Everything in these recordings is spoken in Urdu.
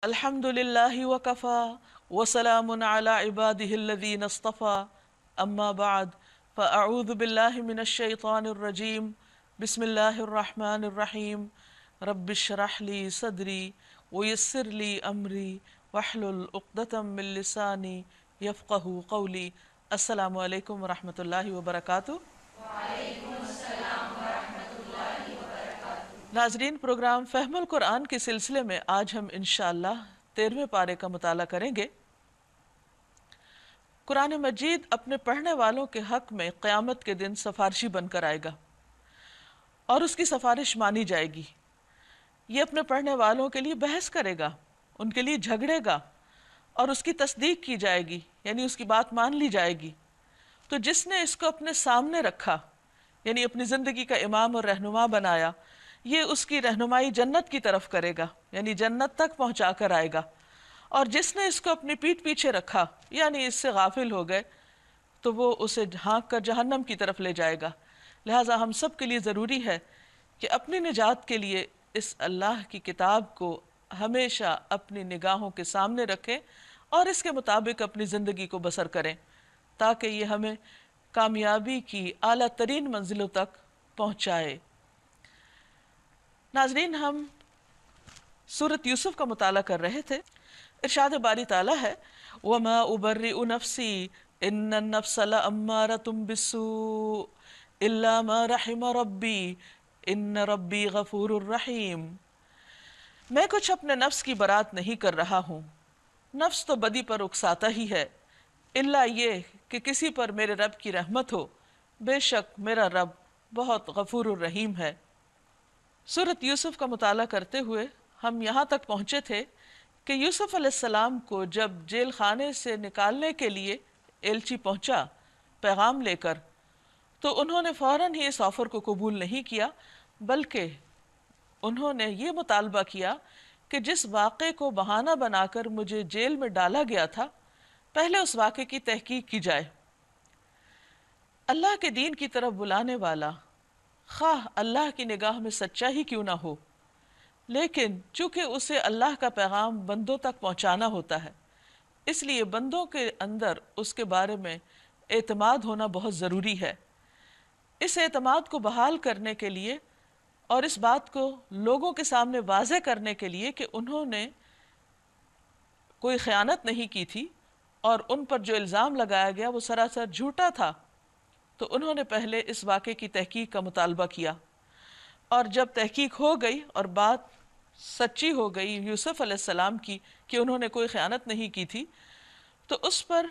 الحمد للہ وکفا وسلام علی عبادہ الذین اصطفى اما بعد فاعوذ باللہ من الشیطان الرجیم بسم اللہ الرحمن الرحیم رب اشرح لی صدری ویسر لی امری واحلل عقدۃ من لسانی یفقہوا قولی۔ السلام علیکم ورحمۃ اللہ وبرکاتہ۔ ناظرین، پروگرام فہم القرآن کے سلسلے میں آج ہم انشاءاللہ 13ویں پارے کا مطالعہ کریں گے۔ قرآن مجید اپنے پڑھنے والوں کے حق میں قیامت کے دن سفارشی بن کر آئے گا اور اس کی سفارش مانی جائے گی۔ یہ اپنے پڑھنے والوں کے لیے بحث کرے گا، ان کے لیے جھگڑے گا اور اس کی تصدیق کی جائے گی، یعنی اس کی بات مان لی جائے گی۔ تو جس نے اس کو اپنے سامنے رکھا، یعنی اپنی زندگی کا امام اور رہنما بنایا، یہ اس کی رہنمائی جنت کی طرف کرے گا، یعنی جنت تک پہنچا کر آئے گا۔ اور جس نے اس کو اپنی پیٹھ پیچھے رکھا، یعنی اس سے غافل ہو گئے، تو وہ اسے ہانک کر جہنم کی طرف لے جائے گا۔ لہٰذا ہم سب کے لیے ضروری ہے کہ اپنی نجات کے لیے اس اللہ کی کتاب کو ہمیشہ اپنی نگاہوں کے سامنے رکھیں اور اس کے مطابق اپنی زندگی کو بسر کریں، تاکہ یہ ہمیں کامیابی کی اعلیٰ ترین منزلوں تک پہنچائے۔ ناظرین، ہم سورۃ یوسف کا مطالعہ کر رہے تھے۔ ارشاد باری تعالیٰ ہے وَمَا أُبَرِّئُ نَفْسِي إِنَّ النَّفْسَ لَأَمَّارَةٌ بِالسُّوءِ إِلَّا مَا رَحِمَ رَبِّي إِنَّ رَبِّي غَفُورٌ رَحِيمٌ۔ میں کچھ اپنے نفس کی برات نہیں کر رہا ہوں، نفس تو بدی پر اکساتا ہی ہے، الا یہ کہ کسی پر میرے رب کی رحمت ہو، بے شک میرا رب بہت غفور الرحیم ہے۔ سورۃ یوسف کا مطالعہ کرتے ہوئے ہم یہاں تک پہنچے تھے کہ یوسف علیہ السلام کو جب جیل خانے سے نکالنے کے لیے ایلچی پہنچا پیغام لے کر، تو انہوں نے فوراً ہی اس آفر کو قبول نہیں کیا، بلکہ انہوں نے یہ مطالبہ کیا کہ جس واقعے کو بہانہ بنا کر مجھے جیل میں ڈالا گیا تھا، پہلے اس واقعے کی تحقیق کی جائے۔ اللہ کے دین کی طرف بلانے والا خواہ اللہ کی نگاہ میں سچا ہی کیوں نہ ہو، لیکن چونکہ اسے اللہ کا پیغام بندوں تک پہنچانا ہوتا ہے، اس لیے بندوں کے اندر اس کے بارے میں اعتماد ہونا بہت ضروری ہے۔ اس اعتماد کو بحال کرنے کے لیے اور اس بات کو لوگوں کے سامنے واضح کرنے کے لیے کہ انہوں نے کوئی خیانت نہیں کی تھی اور ان پر جو الزام لگایا گیا وہ سراسر جھوٹا تھا، تو انہوں نے پہلے اس واقعے کی تحقیق کا مطالبہ کیا، اور جب تحقیق ہو گئی اور بات سچی ہو گئی یوسف علیہ السلام کی کہ انہوں نے کوئی خیانت نہیں کی تھی، تو اس پر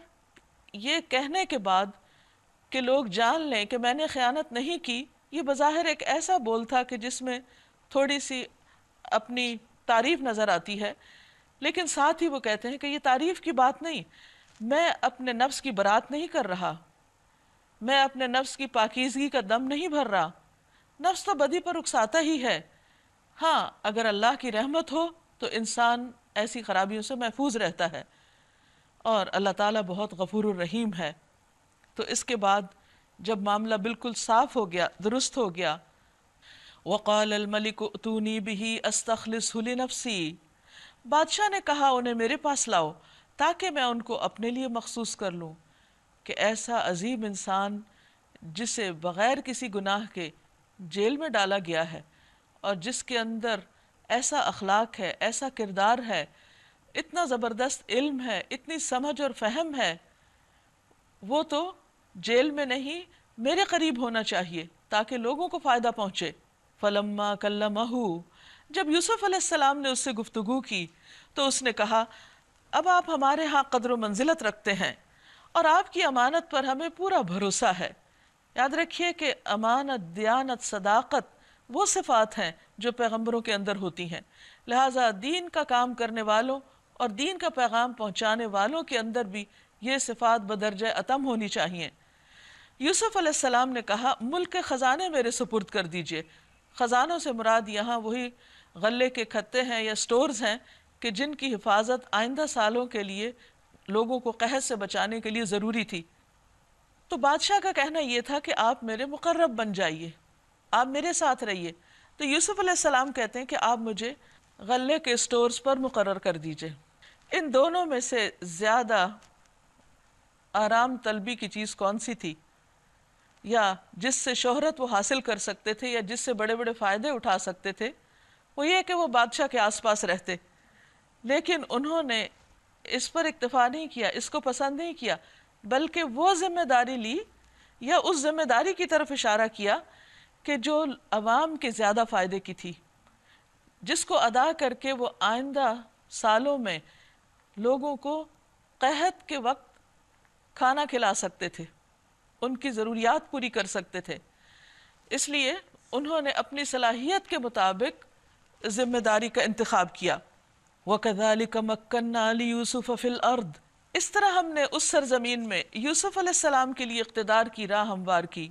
یہ کہنے کے بعد کہ لوگ جان لیں کہ میں نے خیانت نہیں کی، یہ بظاہر ایک ایسا بول تھا کہ جس میں تھوڑی سی اپنی تعریف نظر آتی ہے، لیکن ساتھ ہی وہ کہتے ہیں کہ یہ تعریف کی بات نہیں، میں اپنے نفس کی برات نہیں کر رہا، میں اپنے نفس کی پاکیزگی کا دم نہیں بھر رہا، نفس تو بدی پر اکساتا ہی ہے۔ ہاں، اگر اللہ کی رحمت ہو تو انسان ایسی خرابیوں سے محفوظ رہتا ہے، اور اللہ تعالیٰ بہت غفور الرحیم ہے۔ تو اس کے بعد جب معاملہ بالکل صاف ہو گیا، درست ہو گیا، وَقَالَ الْمَلِكُ ائْتُونِي بِهِ أَسْتَخْلِصْهُ لِنَفْسِي، بادشاہ نے کہا انہیں میرے پاس لاؤ تاکہ میں ان کو اپنے لیے مخصوص کر لوں۔ کہ ایسا عظیم انسان جسے بغیر کسی گناہ کے جیل میں ڈالا گیا ہے اور جس کے اندر ایسا اخلاق ہے، ایسا کردار ہے، اتنا زبردست علم ہے، اتنی سمجھ اور فہم ہے، وہ تو جیل میں نہیں میرے قریب ہونا چاہیے تاکہ لوگوں کو فائدہ پہنچے۔ فَلَمَّا كَلَّمَهُ، جب یوسف علیہ السلام نے اس سے گفتگو کی تو اس نے کہا اب آپ ہمارے ہاں قدر و منزلت رکھتے ہیں اور آپ کی امانت پر ہمیں پورا بھروسہ ہے۔ یاد رکھیے کہ امانت، دیانت، صداقت وہ صفات ہیں جو پیغمبروں کے اندر ہوتی ہیں، لہٰذا دین کا کام کرنے والوں اور دین کا پیغام پہنچانے والوں کے اندر بھی یہ صفات بدرجہ اتم ہونی چاہیے۔ یوسف علیہ السلام نے کہا ملک کے خزانے میرے سپرد کر دیجئے۔ خزانوں سے مراد یہاں وہی غلے کے کھتے ہیں یا سٹورز ہیں کہ جن کی حفاظت آئندہ سالوں کے لیے لوگوں کو قحط سے بچانے کے لیے ضروری تھی۔ تو بادشاہ کا کہنا یہ تھا کہ آپ میرے مقرب بن جائیے، آپ میرے ساتھ رہیے۔ تو یوسف علیہ السلام کہتے ہیں کہ آپ مجھے غلے کے اسٹورز پر مقرر کر دیجئے۔ ان دونوں میں سے زیادہ آرام طلبی کی چیز کون سی تھی، یا جس سے شہرت وہ حاصل کر سکتے تھے یا جس سے بڑے بڑے فائدے اٹھا سکتے تھے؟ وہ یہ کہ وہ بادشاہ کے آس پاس رہتے، لیکن انہوں نے اس پر اکتفا نہیں کیا، اس کو پسند نہیں کیا، بلکہ وہ ذمہ داری لی یا اس ذمہ داری کی طرف اشارہ کیا کہ جو عوام کے زیادہ فائدے کی تھی، جس کو ادا کر کے وہ آئندہ سالوں میں لوگوں کو قحط کے وقت کھانا کھلا سکتے تھے، ان کی ضروریات پوری کر سکتے تھے۔ اس لیے انہوں نے اپنی صلاحیت کے مطابق ذمہ داری کا انتخاب کیا۔ وَكَذَلِكَ مَكَّنَّا لِيُوسُفَ فِي الْأَرْضِ، اس طرح ہم نے اس سرزمین میں یوسف علیہ السلام کے لیے اقتدار کی راہ ہموار کی۔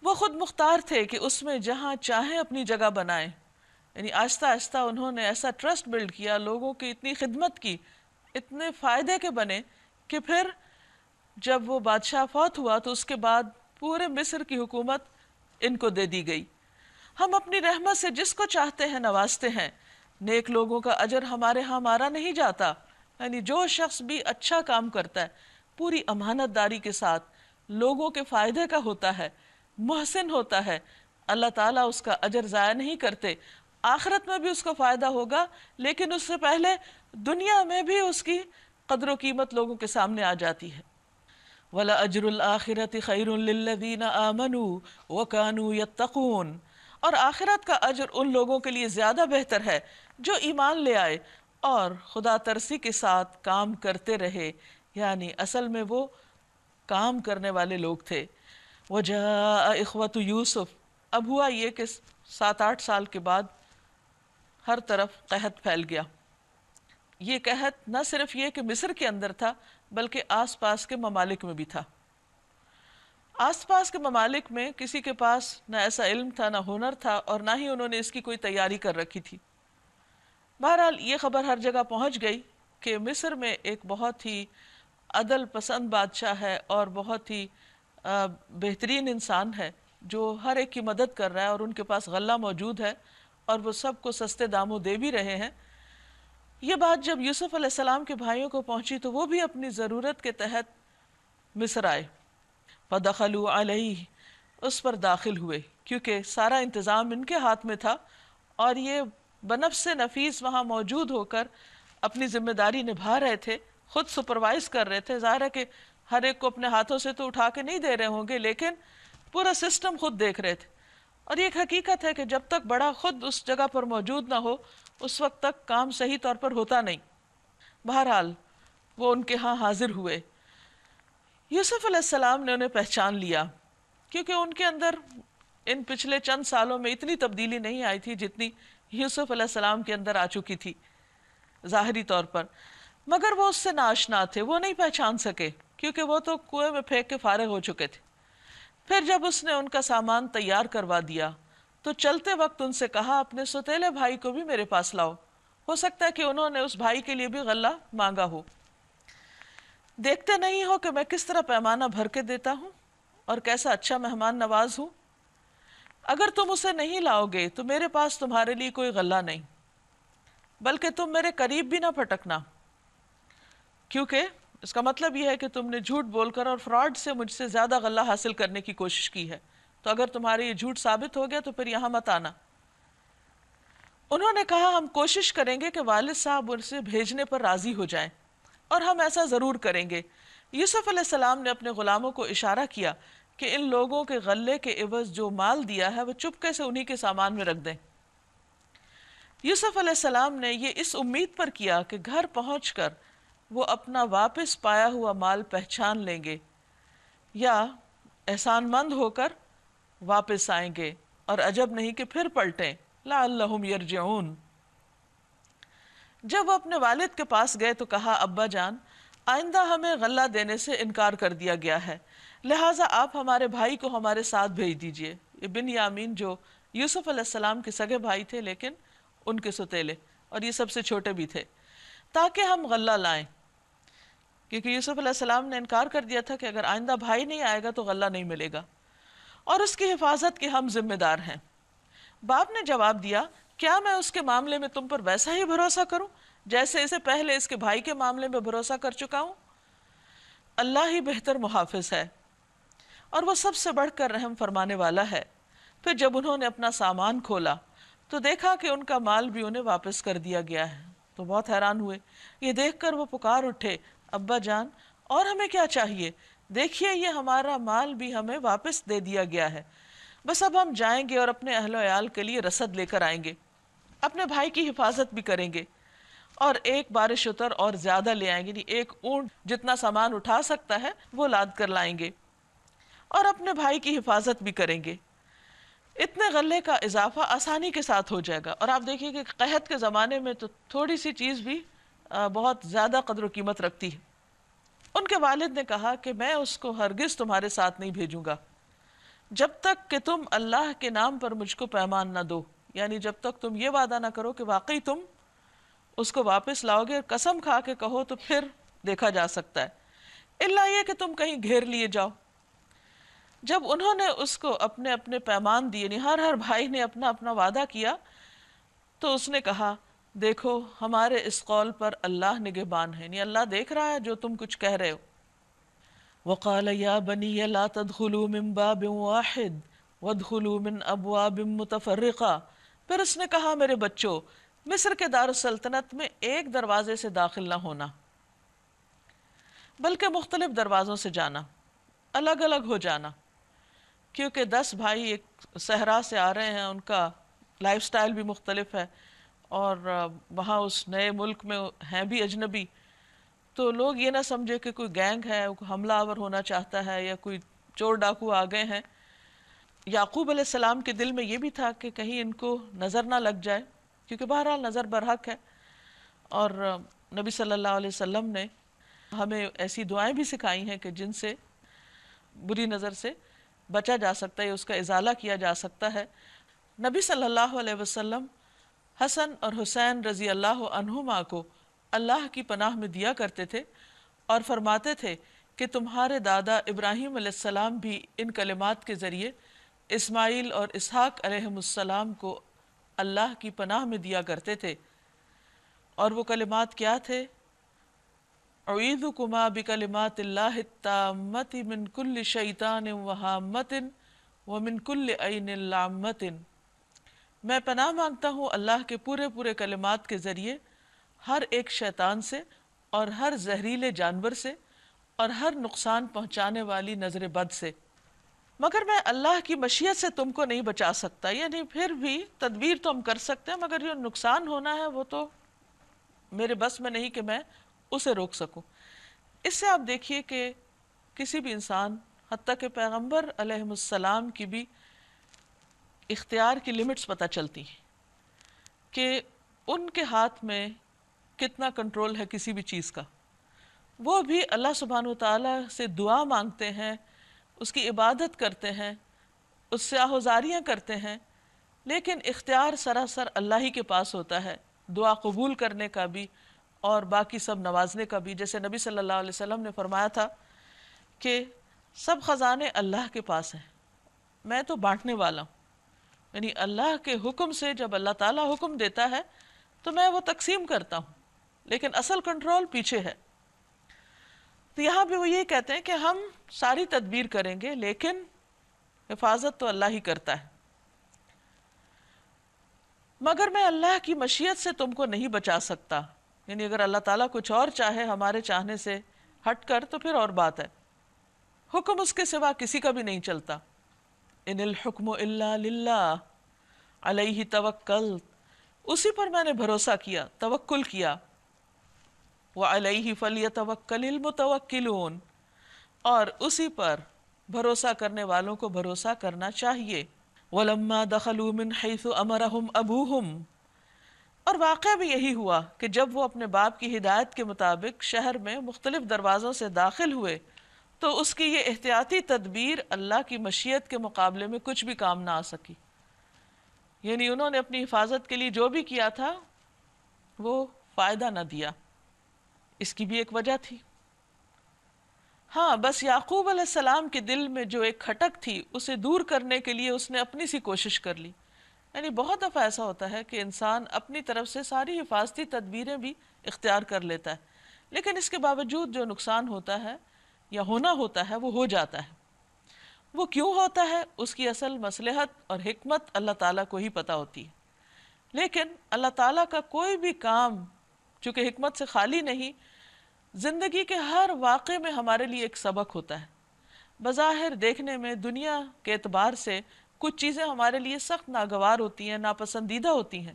وہ خود مختار تھے کہ اس میں جہاں چاہیں اپنی جگہ بنائیں، یعنی آہستہ آہستہ انہوں نے ایسا ٹرسٹ بلڈ کیا، لوگوں کی اتنی خدمت کی، اتنے فائدے کے بنے کہ پھر جب وہ بادشاہ فوت ہوا تو اس کے بعد پورے مصر کی حکومت ان کو دے دی گئی۔ ہم اپنی رحمت سے جس کو چاہتے ہیں نوازتے ہیں، نیک لوگوں کا اجر ہمارے ہاں مارا نہیں جاتا، یعنی جو شخص بھی اچھا کام کرتا ہے پوری امانت داری کے ساتھ لوگوں کے فائدے کا ہوتا ہے، محسن ہوتا ہے، اللہ تعالیٰ اس کا اجر ضائع نہیں کرتے۔ آخرت میں بھی اس کو فائدہ ہوگا، لیکن اس سے پہلے دنیا میں بھی اس کی قدر و قیمت لوگوں کے سامنے آ جاتی ہے۔ وَلَأَجْرُ الْآخِرَةِ خَيْرٌ لِّلَّذِينَ آمَنُوا وَكَانُوا يَتَّقُونَ، اور آخرت کا اجر ان لوگوں کے لیے زیادہ بہتر ہے جو ایمان لے آئے اور خدا ترسی کے ساتھ کام کرتے رہے، یعنی اصل میں وہ کام کرنے والے لوگ تھے۔ وَجَاءَ إِخْوَةُ یوسف، اب ہوا یہ کہ 7-8 سال کے بعد ہر طرف قحط پھیل گیا۔ یہ قحط نہ صرف یہ کہ مصر کے اندر تھا بلکہ آس پاس کے ممالک میں بھی تھا۔ آس پاس کے ممالک میں کسی کے پاس نہ ایسا علم تھا، نہ ہنر تھا، اور نہ ہی انہوں نے اس کی کوئی تیاری کر رکھی تھی۔ بہرحال یہ خبر ہر جگہ پہنچ گئی کہ مصر میں ایک بہت ہی عدل پسند بادشاہ ہے اور بہت ہی بہترین انسان ہے جو ہر ایک کی مدد کر رہا ہے، اور ان کے پاس غلہ موجود ہے اور وہ سب کو سستے داموں دے بھی رہے ہیں۔ یہ بات جب یوسف علیہ السلام کے بھائیوں کو پہنچی تو وہ بھی اپنی ضرورت کے تحت مصر آئے۔ فَدَخَلُوا عَلَيْهِ، اس پر داخل ہوئے، کیونکہ سارا انتظام ان کے ہاتھ میں تھا اور یہ بنفس نفیس وہاں موجود ہو کر اپنی ذمہ داری نبھا رہے تھے، خود سپروائز کر رہے تھے۔ ظاہر ہے کہ ہر ایک کو اپنے ہاتھوں سے تو اٹھا کے نہیں دے رہے ہوں گے، لیکن پورا سسٹم خود دیکھ رہے تھے۔ اور یہ ایک حقیقت ہے کہ جب تک بڑا خود اس جگہ پر موجود نہ ہو اس وقت تک کام صحیح طور پر ہوتا نہیں۔ بہرحال وہ ان کے ہاں حاضر ہوئے۔ یوسف علیہ السلام نے انہیں پہچان لیا، کیونکہ ان کے اندر ان پچھلے چند سالوں میں اتنی تبدیلی نہیں آئی تھی جتنی یوسف علیہ السلام کے اندر آ چکی تھی ظاہری طور پر، مگر وہ اس سے ناآشنا تھے، وہ نہیں پہچان سکے کیونکہ وہ تو کنویں میں پھینک کے فارغ ہو چکے تھے۔ پھر جب اس نے ان کا سامان تیار کروا دیا تو چلتے وقت ان سے کہا اپنے سوتیلے بھائی کو بھی میرے پاس لاؤ، ہو سکتا ہے کہ انہوں نے اس بھائی کے لیے بھی غلہ مانگا ہو۔ دیکھتے نہیں ہو کہ میں کس طرح پیمانہ بھر کے دیتا ہوں اور کیسا اچھا مہمان نواز ہوں؟ اگر تم اسے نہیں لاؤ گے تو میرے پاس تمہارے لیے کوئی غلہ نہیں، بلکہ تم میرے قریب بھی نہ پھٹکنا، کیونکہ اس کا مطلب یہ ہے کہ تم نے جھوٹ بول کر اور فراڈ سے مجھ سے زیادہ غلہ حاصل کرنے کی کوشش کی ہے، تو اگر تمہارے یہ جھوٹ ثابت ہو گیا تو پھر یہاں مت آنا۔ انہوں نے کہا ہم کوشش کریں گے کہ والد صاحب اسے بھیجنے پر راضی ہو جائیں، اور ہم ایسا ضرور کریں گے۔ یوسف علیہ السلام نے اپنے غلاموں کو اشارہ کیا کہ ان لوگوں کے غلے کے عوض جو مال دیا ہے وہ چپکے سے انہی کے سامان میں رکھ دیں۔ یوسف علیہ السلام نے یہ اس امید پر کیا کہ گھر پہنچ کر وہ اپنا واپس پایا ہوا مال پہچان لیں گے یا احسان مند ہو کر واپس آئیں گے، اور عجب نہیں کہ پھر پلٹیں، لعلہم یرجعون۔ جب وہ اپنے والد کے پاس گئے تو کہا ابا جان، آئندہ ہمیں غلہ دینے سے انکار کر دیا گیا ہے، لہٰذا آپ ہمارے بھائی کو ہمارے ساتھ بھیج دیجئے۔ یہ بنیامین جو یوسف علیہ السلام کے سگے بھائی تھے لیکن ان کے ستیلے، اور یہ سب سے چھوٹے بھی تھے، تاکہ ہم غلہ لائیں، کیونکہ یوسف علیہ السلام نے انکار کر دیا تھا کہ اگر آئندہ بھائی نہیں آئے گا تو غلہ نہیں ملے گا، اور اس کی حفاظت کے ہم ذمہ دار ہیں۔ باپ نے جواب دیا کیا میں اس کے معاملے میں تم پر ویسا ہی بھروسہ کروں جیسے اسے پہلے اس کے بھائی کے معاملے میں بھروسہ کر چکا ہوں؟ اللہ ہی بہتر محافظ ہے اور وہ سب سے بڑھ کر رحم فرمانے والا ہے۔ پھر جب انہوں نے اپنا سامان کھولا تو دیکھا کہ ان کا مال بھی انہیں واپس کر دیا گیا ہے، تو بہت حیران ہوئے۔ یہ دیکھ کر وہ پکار اٹھے، ابا جان اور ہمیں کیا چاہیے؟ دیکھیے یہ ہمارا مال بھی ہمیں واپس دے دیا گیا ہے، بس اب ہم جائیں گے اور اپنے اہل و عیال کے لیے رسد لے کر آئیں گے، اپنے بھائی کی حفاظت بھی کریں گے، اور ایک بار شتر اور زیادہ لے آئیں گے، یعنی ایک اونٹ جتنا سامان اٹھا سکتا ہے وہ لاد کر لائیں گے، اور اپنے بھائی کی حفاظت بھی کریں گے۔ اتنے غلے کا اضافہ آسانی کے ساتھ ہو جائے گا۔ اور آپ دیکھیے کہ قحط کے زمانے میں تو تھوڑی سی چیز بھی بہت زیادہ قدر و قیمت رکھتی ہے۔ ان کے والد نے کہا کہ میں اس کو ہرگز تمہارے ساتھ نہیں بھیجوں گا جب تک کہ تم اللہ کے نام پر مجھ کو پیمان نہ دو، یعنی جب تک تم یہ وعدہ نہ کرو کہ واقعی تم اس کو واپس لاؤ گے، اور قسم کھا کے کہو تو پھر دیکھا جا سکتا ہے، الا یہ کہ تم کہیں گھیر لیے جاؤ۔ جب انہوں نے اس کو اپنے اپنے پیمان دیے، یعنی ہر بھائی نے اپنا اپنا وعدہ کیا، تو اس نے کہا دیکھو ہمارے اس قول پر اللہ نگہبان ہے، یعنی اللہ دیکھ رہا ہے جو تم کچھ کہہ رہے ہو۔ وقال یا بنی لا تدخلوا من باب واحد وادخلوا من ابواب متفرقہ، پھر اس نے کہا میرے بچوں مصر کے دارالسلطنت میں ایک دروازے سے داخل نہ ہونا بلکہ مختلف دروازوں سے جانا، الگ الگ ہو جانا، کیونکہ 10 بھائی ایک صحرا سے آ رہے ہیں، ان کا لائف سٹائل بھی مختلف ہے، اور وہاں اس نئے ملک میں ہیں بھی اجنبی، تو لوگ یہ نہ سمجھے کہ کوئی گینگ ہے، کوئی حملہ آور ہونا چاہتا ہے یا کوئی چور ڈاکو آ گئے ہیں۔ یعقوب علیہ السلام کے دل میں یہ بھی تھا کہ کہیں ان کو نظر نہ لگ جائے، کیونکہ بہرحال نظر برحق ہے، اور نبی صلی اللہ علیہ وسلم نے ہمیں ایسی دعائیں بھی سکھائی ہیں کہ جن سے بری نظر سے بچا جا سکتا ہے، اس کا ازالہ کیا جا سکتا ہے۔ نبی صلی اللہ علیہ وسلم حسن اور حسین رضی اللہ عنہما کو اللہ کی پناہ میں دیا کرتے تھے اور فرماتے تھے کہ تمہارے دادا ابراہیم علیہ السلام بھی ان کلمات کے ذریعے اسماعیل اور اسحاق علیہم السلام کو اللہ کی پناہ میں دیا کرتے تھے، اور وہ کلمات کیا تھے؟ اعیذکما بکلمات اللہ التامۃ من کل شیطان وہامۃ ومن کل عین لامۃ، میں پناہ مانگتا ہوں اللہ کے پورے پورے کلمات کے ذریعے ہر ایک شیطان سے اور ہر زہریلے جانور سے اور ہر نقصان پہنچانے والی نظر بد سے، مگر میں اللہ کی مشیت سے تم کو نہیں بچا سکتا، یعنی پھر بھی تدبیر تو ہم کر سکتے ہیں، مگر جو نقصان ہونا ہے وہ تو میرے بس میں نہیں کہ میں اسے روک سکوں۔ اس سے آپ دیکھیے کہ کسی بھی انسان، حتیٰ کہ پیغمبر علیہ السلام کی بھی اختیار کی لمٹس پتہ چلتی ہیں کہ ان کے ہاتھ میں کتنا کنٹرول ہے کسی بھی چیز کا۔ وہ بھی اللہ سبحانہ وتعالیٰ سے دعا مانگتے ہیں، اس کی عبادت کرتے ہیں، اس سے آہوزاریاں کرتے ہیں، لیکن اختیار سراسر اللہ ہی کے پاس ہوتا ہے، دعا قبول کرنے کا بھی اور باقی سب نوازنے کا بھی۔ جیسے نبی صلی اللہ علیہ وسلم نے فرمایا تھا کہ سب خزانے اللہ کے پاس ہیں، میں تو بانٹنے والا ہوں، یعنی اللہ کے حکم سے جب اللہ تعالیٰ حکم دیتا ہے تو میں وہ تقسیم کرتا ہوں، لیکن اصل کنٹرول پیچھے ہے۔ تو یہاں بھی وہ یہ کہتے ہیں کہ ہم ساری تدبیر کریں گے لیکن حفاظت تو اللہ ہی کرتا ہے، مگر میں اللہ کی مشیت سے تم کو نہیں بچا سکتا، یعنی اگر اللہ تعالیٰ کچھ اور چاہے ہمارے چاہنے سے ہٹ کر تو پھر اور بات ہے، حکم اس کے سوا کسی کا بھی نہیں چلتا۔ ان الحکم الا للہ علیہ توکلت، اسی پر میں نے بھروسہ کیا، توکل کیا۔ وعلیہ فلیتوکل المتوکلون، اور اسی پر بھروسہ کرنے والوں کو بھروسہ کرنا چاہیے۔ ولما دخلوا من حیث امرهم ابوہم، اور واقعہ بھی یہی ہوا کہ جب وہ اپنے باپ کی ہدایت کے مطابق شہر میں مختلف دروازوں سے داخل ہوئے تو اس کی یہ احتیاطی تدبیر اللہ کی مشیت کے مقابلے میں کچھ بھی کام نہ آ سکی، یعنی انہوں نے اپنی حفاظت کے لیے جو بھی کیا تھا وہ فائدہ نہ دیا۔ اس کی بھی ایک وجہ تھی، ہاں بس یعقوب علیہ السلام کے دل میں جو ایک کھٹک تھی اسے دور کرنے کے لیے اس نے اپنی سی کوشش کر لی یعنی بہت دفعہ ایسا ہوتا ہے کہ انسان اپنی طرف سے ساری حفاظتی تدبیریں بھی اختیار کر لیتا ہے، لیکن اس کے باوجود جو نقصان ہوتا ہے یا ہونا ہوتا ہے وہ ہو جاتا ہے۔ وہ کیوں ہوتا ہے، اس کی اصل مصلحت اور حکمت اللہ تعالیٰ کو ہی پتہ ہوتی ہے، لیکن اللہ تعالیٰ کا کوئی بھی کام چونکہ حکمت سے خالی نہیں، زندگی کے ہر واقعے میں ہمارے لیے ایک سبق ہوتا ہے۔ بظاہر دیکھنے میں دنیا کے اعتبار سے کچھ چیزیں ہمارے لیے سخت ناگوار ہوتی ہیں، ناپسندیدہ ہوتی ہیں،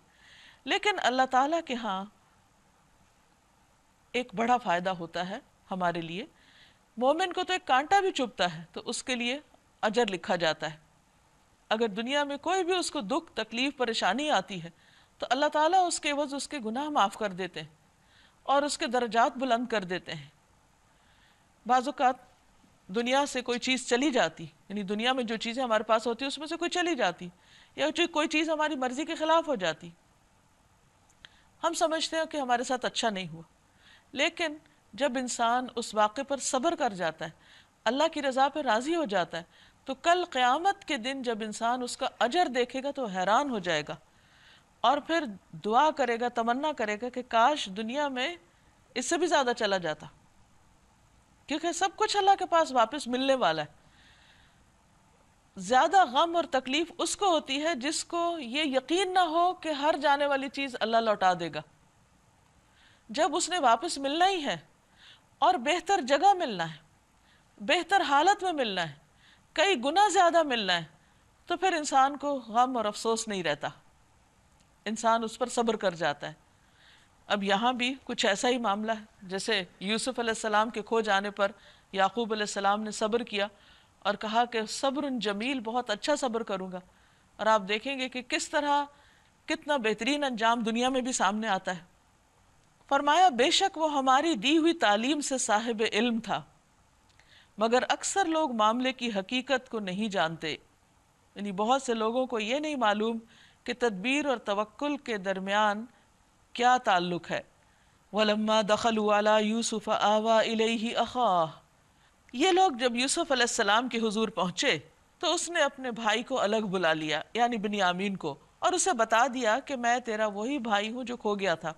لیکن اللہ تعالیٰ کے ہاں ایک بڑا فائدہ ہوتا ہے ہمارے لیے۔ مومن کو تو ایک کانٹا بھی چبھتا ہے تو اس کے لیے اجر لکھا جاتا ہے۔ اگر دنیا میں کوئی بھی اس کو دکھ، تکلیف، پریشانی آتی ہے تو اللہ تعالیٰ اس کے عوض اس کے گناہ معاف کر دیتے ہیں اور اس کے درجات بلند کر دیتے ہیں۔ بعض اوقات دنیا سے کوئی چیز چلی جاتی، یعنی دنیا میں جو چیزیں ہمارے پاس ہوتی ہیں اس میں سے کوئی چلی جاتی، یا کوئی چیز ہماری مرضی کے خلاف ہو جاتی، ہم سمجھتے ہیں کہ ہمارے ساتھ اچھا نہیں ہوا، لیکن جب انسان اس واقعے پر صبر کر جاتا ہے، اللہ کی رضا پہ راضی ہو جاتا ہے، تو کل قیامت کے دن جب انسان اس کا اجر دیکھے گا تو حیران ہو جائے گا، اور پھر دعا کرے گا، تمنا کرے گا کہ کاش دنیا میں اس سے بھی زیادہ چلا جاتا، کیونکہ سب کچھ اللہ کے پاس واپس ملنے والا ہے۔ زیادہ غم اور تکلیف اس کو ہوتی ہے جس کو یہ یقین نہ ہو کہ ہر جانے والی چیز اللہ لوٹا دے گا۔ جب اس نے واپس ملنا ہی ہے اور بہتر جگہ ملنا ہے، بہتر حالت میں ملنا ہے، کئی گنا زیادہ ملنا ہے، تو پھر انسان کو غم اور افسوس نہیں رہتا، انسان اس پر صبر کر جاتا ہے۔ اب یہاں بھی کچھ ایسا ہی معاملہ ہے، جیسے یوسف علیہ السلام کے کھو جانے پر یعقوب علیہ السلام نے صبر کیا اور کہا کہ صبر جمیل، بہت اچھا صبر کروں گا، اور آپ دیکھیں گے کہ کس طرح کتنا بہترین انجام دنیا میں بھی سامنے آتا ہے۔ فرمایا بے شک وہ ہماری دی ہوئی تعلیم سے صاحب علم تھا، مگر اکثر لوگ معاملے کی حقیقت کو نہیں جانتے، یعنی بہت سے لوگوں کو یہ نہیں معلوم کہ تدبیر اور توکل کے درمیان کیا تعلق ہے۔ وَلَمَّا دَخَلُوا عَلَى يُوسُفَ آوَى إِلَيْهِ أَخَاهُ، یہ لوگ جب یوسف علیہ السلام کے حضور پہنچے تو اس نے اپنے بھائی کو الگ بلا لیا، یعنی بنیامین کو، اور اسے بتا دیا کہ میں تیرا وہی بھائی ہوں جو کھو گیا تھا۔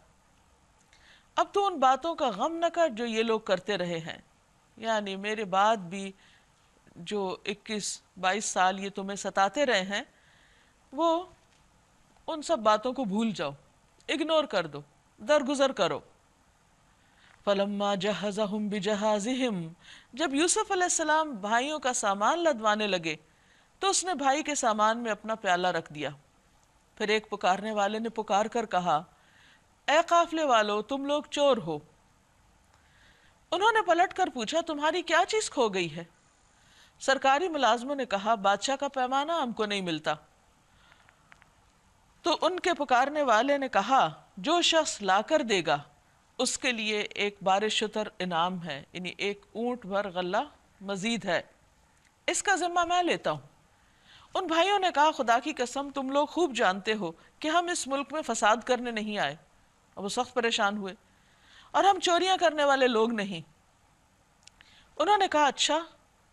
اب تو ان باتوں کا غم نہ کر جو یہ لوگ کرتے رہے ہیں، یعنی میرے بعد بھی جو 21-22 سال یہ تمہیں ستاتے رہے ہیں، وہ ان سب باتوں کو بھول جاؤ، اگنور کر دو، درگزر کرو۔ فَلَمَّا جَهَّزَهُمْ بِجَهَازِهِمْ، جب یوسف علیہ السلام بھائیوں کا سامان لدوانے لگے تو اس نے بھائی کے سامان میں اپنا پیالہ رکھ دیا۔ پھر ایک پکارنے والے نے پکار کر کہا، اے قافلے والو، تم لوگ چور ہو۔ انہوں نے پلٹ کر پوچھا، تمہاری کیا چیز کھو گئی ہے؟ سرکاری ملازموں نے کہا، بادشاہ کا پیمانہ ہم کو نہیں ملتا۔ تو ان کے پکارنے والے نے کہا، جو شخص لا کر دے گا اس کے لیے ایک بار شتر انعام ہے، یعنی ایک اونٹ بھر غلہ مزید ہے، اس کا ذمہ میں لیتا ہوں۔ ان بھائیوں نے کہا، خدا کی قسم تم لوگ خوب جانتے ہو کہ ہم اس ملک میں فساد کرنے نہیں آئے۔ اب وہ سخت پریشان ہوئے، اور ہم چوریاں کرنے والے لوگ نہیں۔ انہوں نے کہا، اچھا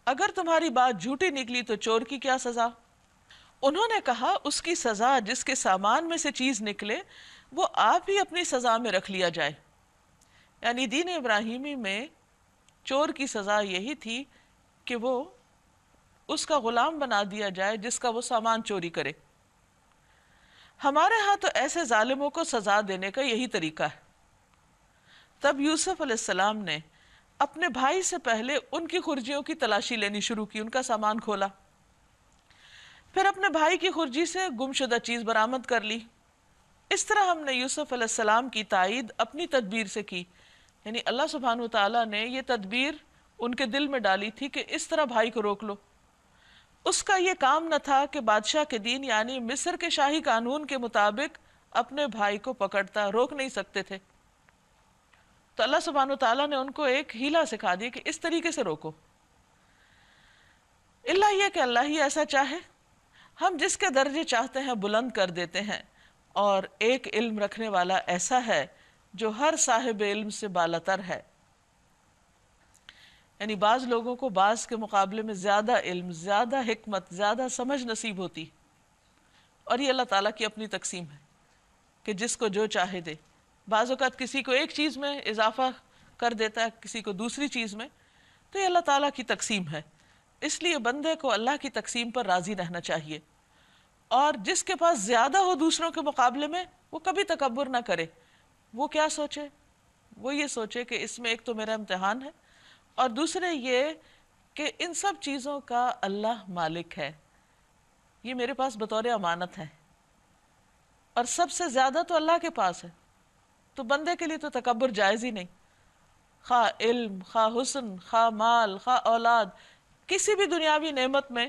اگر تمہاری بات جھوٹی نکلی تو چور کی کیا سزا؟ انہوں نے کہا، اس کی سزا جس کے سامان میں سے چیز نکلے وہ آپ ہی اپنی سزا میں رکھ لیا جائے۔ یعنی دین ابراہیمی میں چور کی سزا یہی تھی کہ وہ اس کا غلام بنا دیا جائے جس کا وہ سامان چوری کرے۔ ہمارے ہاں تو ایسے ظالموں کو سزا دینے کا یہی طریقہ ہے۔ تب یوسف علیہ السلام نے اپنے بھائی سے پہلے ان کی خرجیوں کی تلاشی لینی شروع کی، ان کا سامان کھولا، پھر اپنے بھائی کی خرجی سے گمشدہ چیز برآمد کر لی۔ اس طرح ہم نے یوسف علیہ السلام کی تائید اپنی تدبیر سے کی، یعنی اللہ سبحانہ وتعالیٰ نے یہ تدبیر ان کے دل میں ڈالی تھی کہ اس طرح بھائی کو روک لو۔ اس کا یہ کام نہ تھا کہ بادشاہ کے دین یعنی مصر کے شاہی قانون کے مطابق اپنے بھائی کو پکڑتا، روک نہیں سکتے تھے، تو اللہ سبحانہ وتعالیٰ نے ان کو ایک ہیلا سکھا دی کہ اس طریقے سے روکو۔ اللہ یہ کہ اللہ ہی ایسا چاہے، ہم جس کے درجے چاہتے ہیں بلند کر دیتے ہیں، اور ایک علم رکھنے والا ایسا ہے جو ہر صاحب علم سے بالاتر ہے۔ یعنی بعض لوگوں کو بعض کے مقابلے میں زیادہ علم، زیادہ حکمت، زیادہ سمجھ نصیب ہوتی، اور یہ اللہ تعالیٰ کی اپنی تقسیم ہے کہ جس کو جو چاہے دے. بعض اوقات کسی کو ایک چیز میں اضافہ کر دیتا ہے، کسی کو دوسری چیز میں، تو یہ اللہ تعالیٰ کی تقسیم ہے. اس لیے بندے کو اللہ کی تقسیم پر راضی رہنا چاہیے، اور جس کے پاس زیادہ ہو دوسروں کے مقابلے میں وہ کبھی تکبر نہ کرے. وہ کیا سوچے؟ وہ یہ سوچے کہ اس میں ایک تو میرا امتحان ہے، اور دوسرے یہ کہ ان سب چیزوں کا اللہ مالک ہے، یہ میرے پاس بطور امانت ہے، اور سب سے زیادہ تو اللہ کے پاس ہے. تو بندے کے لیے تو تکبر جائز ہی نہیں، خواہ علم، خواہ حسن، خواہ مال، خواہ اولاد، کسی بھی دنیاوی نعمت میں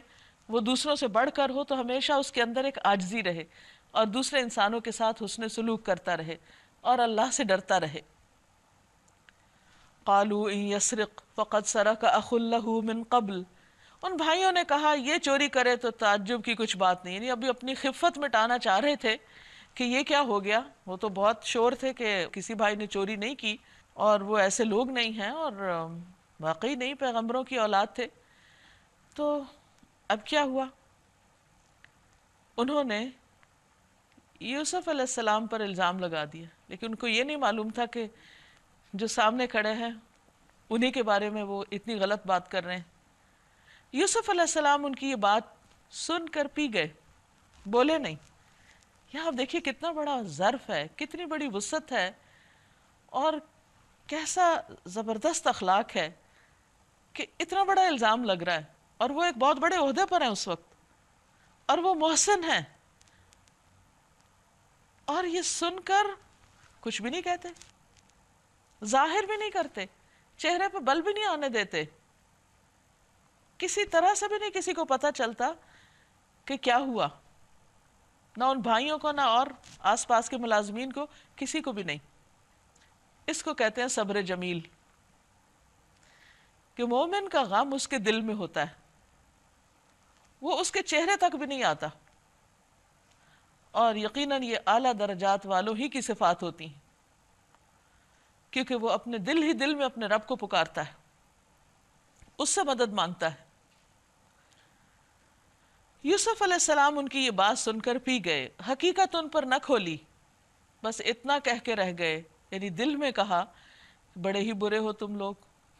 وہ دوسروں سے بڑھ کر ہو تو ہمیشہ اس کے اندر ایک عاجزی رہے، اور دوسرے انسانوں کے ساتھ حسن سلوک کرتا رہے اور اللہ سے ڈرتا رہے. قالوا ان يسرق فقد سرق اخ له من قبل. ان بھائیوں نے کہا یہ چوری کرے تو تعجب کی کچھ بات نہیں، یعنی ابھی اپنی خفت مٹانا چاہ رہے تھے کہ یہ کیا ہو گیا. وہ تو بہت شور تھے کہ کسی بھائی نے چوری نہیں کی، اور وہ ایسے لوگ نہیں ہیں، اور واقعی نہیں پیغمبروں کی اولاد تھے. تو اب کیا ہوا؟ انہوں نے یوسف علیہ السلام پر الزام لگا دیا، لیکن ان کو یہ نہیں معلوم تھا کہ جو سامنے کھڑے ہیں انہی کے بارے میں وہ اتنی غلط بات کر رہے ہیں. یوسف علیہ السلام ان کی یہ بات سن کر پی گئے، بولے نہیں. یہاں آپ دیکھیے کتنا بڑا ظرف ہے، کتنی بڑی وسعت ہے، اور کیسا زبردست اخلاق ہے کہ اتنا بڑا الزام لگ رہا ہے، اور وہ ایک بہت بڑے عہدے پر ہیں اس وقت، اور وہ محسن ہیں، اور یہ سن کر کچھ بھی نہیں کہتے، ظاہر بھی نہیں کرتے، چہرے پہ بل بھی نہیں آنے دیتے، کسی طرح سے بھی نہیں کسی کو پتہ چلتا کہ کیا ہوا، نہ ان بھائیوں کو، نہ اور آس پاس کے ملازمین کو، کسی کو بھی نہیں. اس کو کہتے ہیں صبر جمیل، کہ مومن کا غم اس کے دل میں ہوتا ہے، وہ اس کے چہرے تک بھی نہیں آتا. اور یقیناً یہ اعلیٰ درجات والوں ہی کی صفات ہوتی ہیں، کیونکہ وہ اپنے دل ہی دل میں اپنے رب کو پکارتا ہے، اس سے مدد مانگتا ہے. یوسف علیہ السلام ان کی یہ بات سن کر پی گئے، حقیقت ان پر نہ کھولی، بس اتنا کہہ کے رہ گئے، یعنی دل میں کہا بڑے ہی برے ہو تم لوگ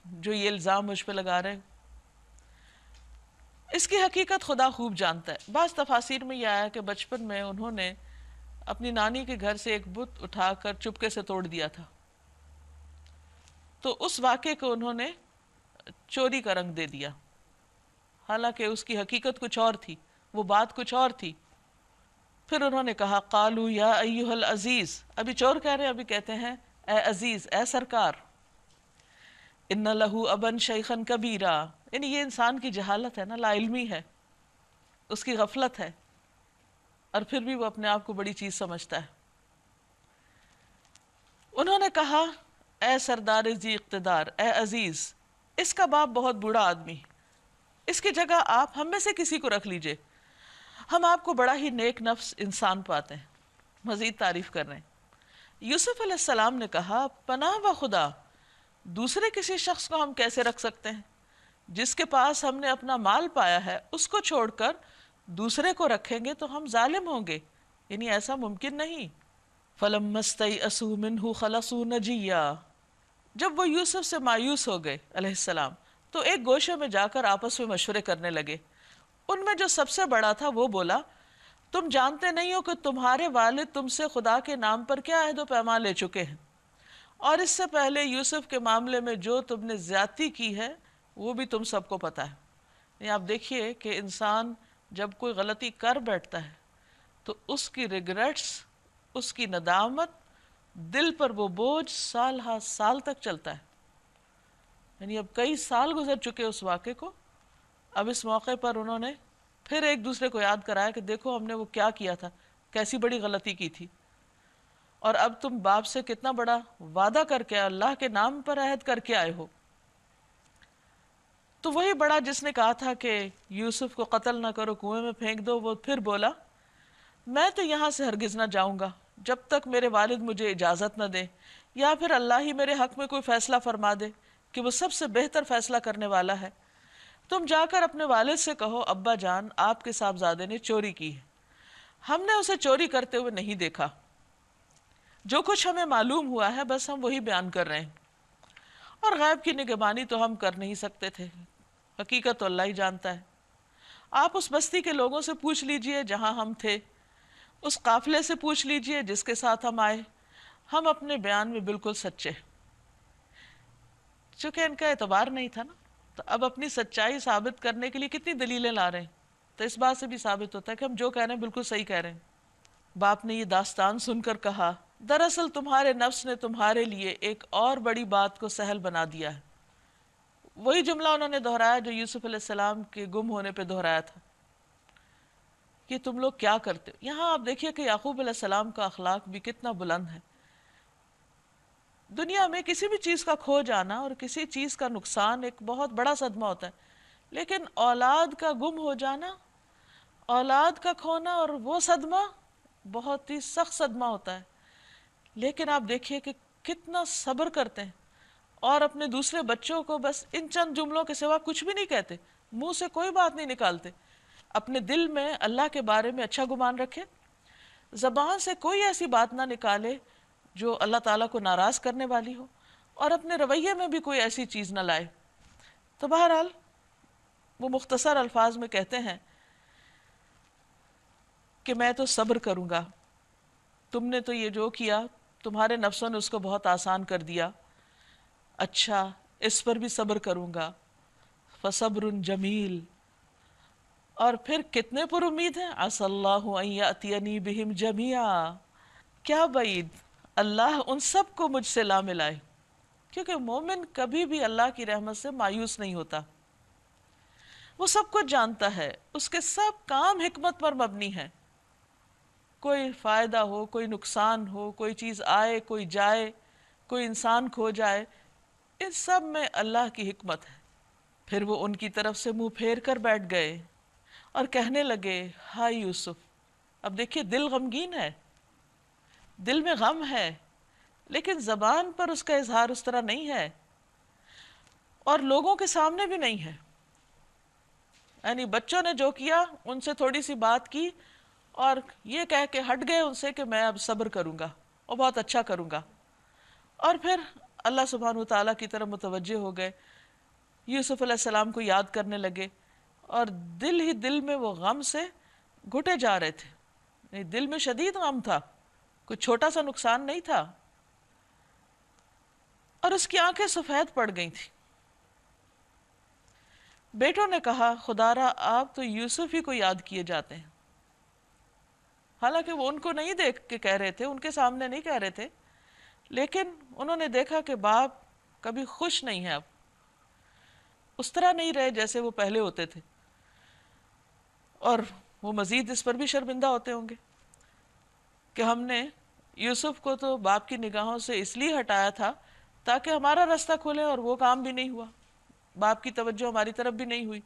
جو یہ الزام مجھ پہ لگا رہے. اس کی حقیقت خدا خوب جانتا ہے. بعض تفاسیر میں یہ آیا کہ بچپن میں انہوں نے اپنی نانی کے گھر سے ایک بت اٹھا کر چپکے سے توڑ دیا تھا، تو اس واقعے کو انہوں نے چوری کا رنگ دے دیا، حالانکہ اس کی حقیقت کچھ اور تھی، وہ بات کچھ اور تھی. پھر انہوں نے کہا قالوا یا ایھا العزیز، ابھی چور کہہ رہے ہیں، ابھی کہتے ہیں اے عزیز، اے سرکار. ان لہ ابا شیخا کبیرا، یعنی یہ انسان کی جہالت ہے نا، لا علمی ہے، اس کی غفلت ہے، اور پھر بھی وہ اپنے آپ کو بڑی چیز سمجھتا ہے. انہوں نے کہا اے سردار ذی اقتدار، اے عزیز، اس کا باپ بہت بوڑھا آدمی، اس کی جگہ آپ ہم میں سے کسی کو رکھ لیجئے، ہم آپ کو بڑا ہی نیک نفس انسان پاتے ہیں. مزید تعریف کر رہے ہیں. یوسف علیہ السلام نے کہا پناہ و خدا، دوسرے کسی شخص کو ہم کیسے رکھ سکتے ہیں؟ جس کے پاس ہم نے اپنا مال پایا ہے اس کو چھوڑ کر دوسرے کو رکھیں گے تو ہم ظالم ہوں گے، یعنی ایسا ممکن نہیں. فَلَمَّا اسْتَيْأَسُوا مِنْهُ خَلَصُوا نَجِيًّا، جب وہ یوسف سے مایوس ہو گئے علیہ السلام تو ایک گوشے میں جا کر آپس میں مشورے کرنے لگے. ان میں جو سب سے بڑا تھا وہ بولا تم جانتے نہیں ہو کہ تمہارے والد تم سے خدا کے نام پر کیا عہد و پیمان لے چکے ہیں، اور اس سے پہلے یوسف کے معاملے میں جو تم نے زیادتی کی ہے وہ بھی تم سب کو پتہ ہے. یعنی آپ دیکھیے کہ انسان جب کوئی غلطی کر بیٹھتا ہے تو اس کی ریگریٹس، اس کی ندامت، دل پر وہ بوجھ سال ہا سال تک چلتا ہے. یعنی اب کئی سال گزر چکے اس واقعے کو، اب اس موقع پر انہوں نے پھر ایک دوسرے کو یاد کرایا کہ دیکھو ہم نے وہ کیا کیا تھا، کیسی بڑی غلطی کی تھی، اور اب تم باپ سے کتنا بڑا وعدہ کر کے، اللہ کے نام پر عہد کر کے آئے ہو. تو وہی بڑا جس نے کہا تھا کہ یوسف کو قتل نہ کرو، کنویں میں پھینک دو، وہ پھر بولا میں تو یہاں سے ہرگز نہ جاؤں گا جب تک میرے والد مجھے اجازت نہ دے، یا پھر اللہ ہی میرے حق میں کوئی فیصلہ فرما دے کہ وہ سب سے بہتر فیصلہ کرنے والا ہے. تم جا کر اپنے والد سے کہو ابا جان آپ کے صاحبزادے نے چوری کی ہے، ہم نے اسے چوری کرتے ہوئے نہیں دیکھا، جو کچھ ہمیں معلوم ہوا ہے بس ہم وہی بیان کر رہے ہیں، اور غیب کی نگہبانی تو ہم کر نہیں سکتے تھے، حقیقت تو اللہ ہی جانتا ہے۔ آپ اس بستی کے لوگوں سے پوچھ لیجئے جہاں ہم تھے، اس قافلے سے پوچھ لیجئے جس کے ساتھ ہم آئے، ہم اپنے بیان میں بالکل سچے۔ چونکہ ان کا اعتبار نہیں تھا نا، تو اب اپنی سچائی ثابت کرنے کے لیے کتنی دلیلیں لا رہے ہیں، تو اس بات سے بھی ثابت ہوتا ہے کہ ہم جو کہہ رہے ہیں بالکل صحیح کہہ رہے ہیں۔ باپ نے یہ داستان سن کر کہا، دراصل تمہارے نفس نے تمہارے لیے ایک اور بڑی بات کو سہل بنا دیا ہے۔ وہی جملہ انہوں نے دہرایا جو یوسف علیہ السلام کے گم ہونے پہ دہرایا تھا کہ تم لوگ کیا کرتے ہو۔ یہاں آپ دیکھیے کہ یعقوب علیہ السلام کا اخلاق بھی کتنا بلند ہے۔ دنیا میں کسی بھی چیز کا کھو جانا اور کسی چیز کا نقصان ایک بہت بڑا صدمہ ہوتا ہے، لیکن اولاد کا گم ہو جانا، اولاد کا کھونا اور وہ صدمہ بہت ہی سخت صدمہ ہوتا ہے۔ لیکن آپ دیکھیے کہ کتنا صبر کرتے ہیں اور اپنے دوسرے بچوں کو بس ان چند جملوں کے سوا کچھ بھی نہیں کہتے، منہ سے کوئی بات نہیں نکالتے، اپنے دل میں اللہ کے بارے میں اچھا گمان رکھے، زبان سے کوئی ایسی بات نہ نکالے جو اللہ تعالیٰ کو ناراض کرنے والی ہو، اور اپنے رویے میں بھی کوئی ایسی چیز نہ لائے۔ تو بہرحال وہ مختصر الفاظ میں کہتے ہیں کہ میں تو صبر کروں گا، تم نے تو یہ جو کیا تمہارے نفسوں نے اس کو بہت آسان کر دیا، اچھا اس پر بھی صبر کروں گا، فصبر جمیل۔ اور پھر کتنے پر امید ہیں، عسى اللہ ان یأتینی بہم جمیعا، کیا بعید اللہ ان سب کو مجھ سے لا ملائے، کیونکہ مومن کبھی بھی اللہ کی رحمت سے مایوس نہیں ہوتا، وہ سب کچھ جانتا ہے، اس کے سب کام حکمت پر مبنی ہے، کوئی فائدہ ہو کوئی نقصان ہو، کوئی چیز آئے کوئی جائے، کوئی انسان کھو جائے، اس سب میں اللہ کی حکمت ہے۔ پھر وہ ان کی طرف سے منہ پھیر کر بیٹھ گئے اور کہنے لگے، ہائے یوسف۔ اب دیکھیے دل غمگین ہے، دل میں غم ہے، لیکن زبان پر اس کا اظہار اس طرح نہیں ہے، اور لوگوں کے سامنے بھی نہیں ہے۔ یعنی بچوں نے جو کیا ان سے تھوڑی سی بات کی اور یہ کہہ کے ہٹ گئے ان سے کہ میں اب صبر کروں گا اور بہت اچھا کروں گا، اور پھر اللہ سبحانہ وتعالیٰ کی طرف متوجہ ہو گئے، یوسف علیہ السلام کو یاد کرنے لگے، اور دل ہی دل میں وہ غم سے گھٹے جا رہے تھے، یعنی دل میں شدید غم تھا، کوئی چھوٹا سا نقصان نہیں تھا، اور اس کی آنکھیں سفید پڑ گئی تھی۔ بیٹوں نے کہا، خدارا آپ تو یوسف ہی کو یاد کیے جاتے ہیں۔ حالانکہ وہ ان کو نہیں دیکھ کے کہہ رہے تھے، ان کے سامنے نہیں کہہ رہے تھے، لیکن انہوں نے دیکھا کہ باپ کبھی خوش نہیں ہے، اب اس طرح نہیں رہے جیسے وہ پہلے ہوتے تھے، اور وہ مزید اس پر بھی شرمندہ ہوتے ہوں گے کہ ہم نے یوسف کو تو باپ کی نگاہوں سے اس لیے ہٹایا تھا تاکہ ہمارا راستہ کھلے، اور وہ کام بھی نہیں ہوا، باپ کی توجہ ہماری طرف بھی نہیں ہوئی۔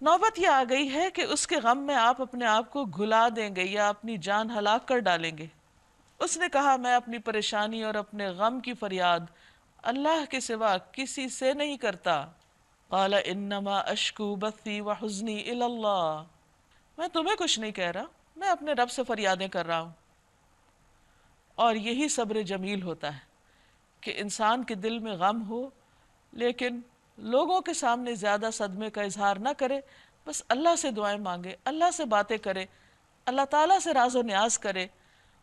نوبت یہ آ گئی ہے کہ اس کے غم میں آپ اپنے آپ کو گھلا دیں گے یا اپنی جان ہلاک کر ڈالیں گے۔ اس نے کہا، میں اپنی پریشانی اور اپنے غم کی فریاد اللہ کے سوا کسی سے نہیں کرتا۔ قال انما اشکو بثی وحزنی الی اللہ، میں تمہیں کچھ نہیں کہہ رہا، میں اپنے رب سے فریادیں کر رہا ہوں۔ اور یہی صبر جمیل ہوتا ہے کہ انسان کے دل میں غم ہو لیکن لوگوں کے سامنے زیادہ صدمے کا اظہار نہ کرے، بس اللہ سے دعائیں مانگے، اللہ سے باتیں کرے، اللہ تعالیٰ سے راز و نیاز کرے،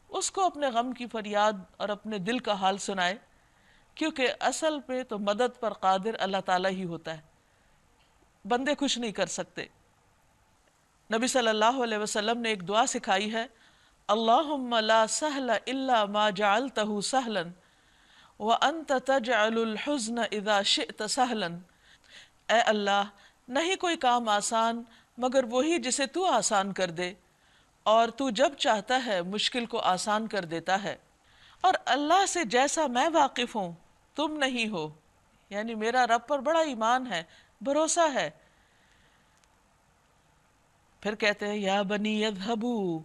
اس کو اپنے غم کی فریاد اور اپنے دل کا حال سنائے، کیونکہ اصل پہ تو مدد پر قادر اللہ تعالیٰ ہی ہوتا ہے، بندے کچھ نہیں کر سکتے۔ نبی صلی اللہ علیہ وسلم نے ایک دعا سکھائی ہے، اللہم لا سہل الا ما جعلتہ سہلا وانت تجعل الحزن اذا شئت سہلا۔ اے اللہ، نہیں کوئی کام آسان مگر وہی جسے تو آسان کر دے، اور تو جب چاہتا ہے مشکل کو آسان کر دیتا ہے، اور اللہ سے جیسا میں واقف ہوں تم نہیں ہو، یعنی میرا رب پر بڑا ایمان ہے، بھروسہ ہے۔ پھر کہتے ہیں، یا بنی یذہبوا،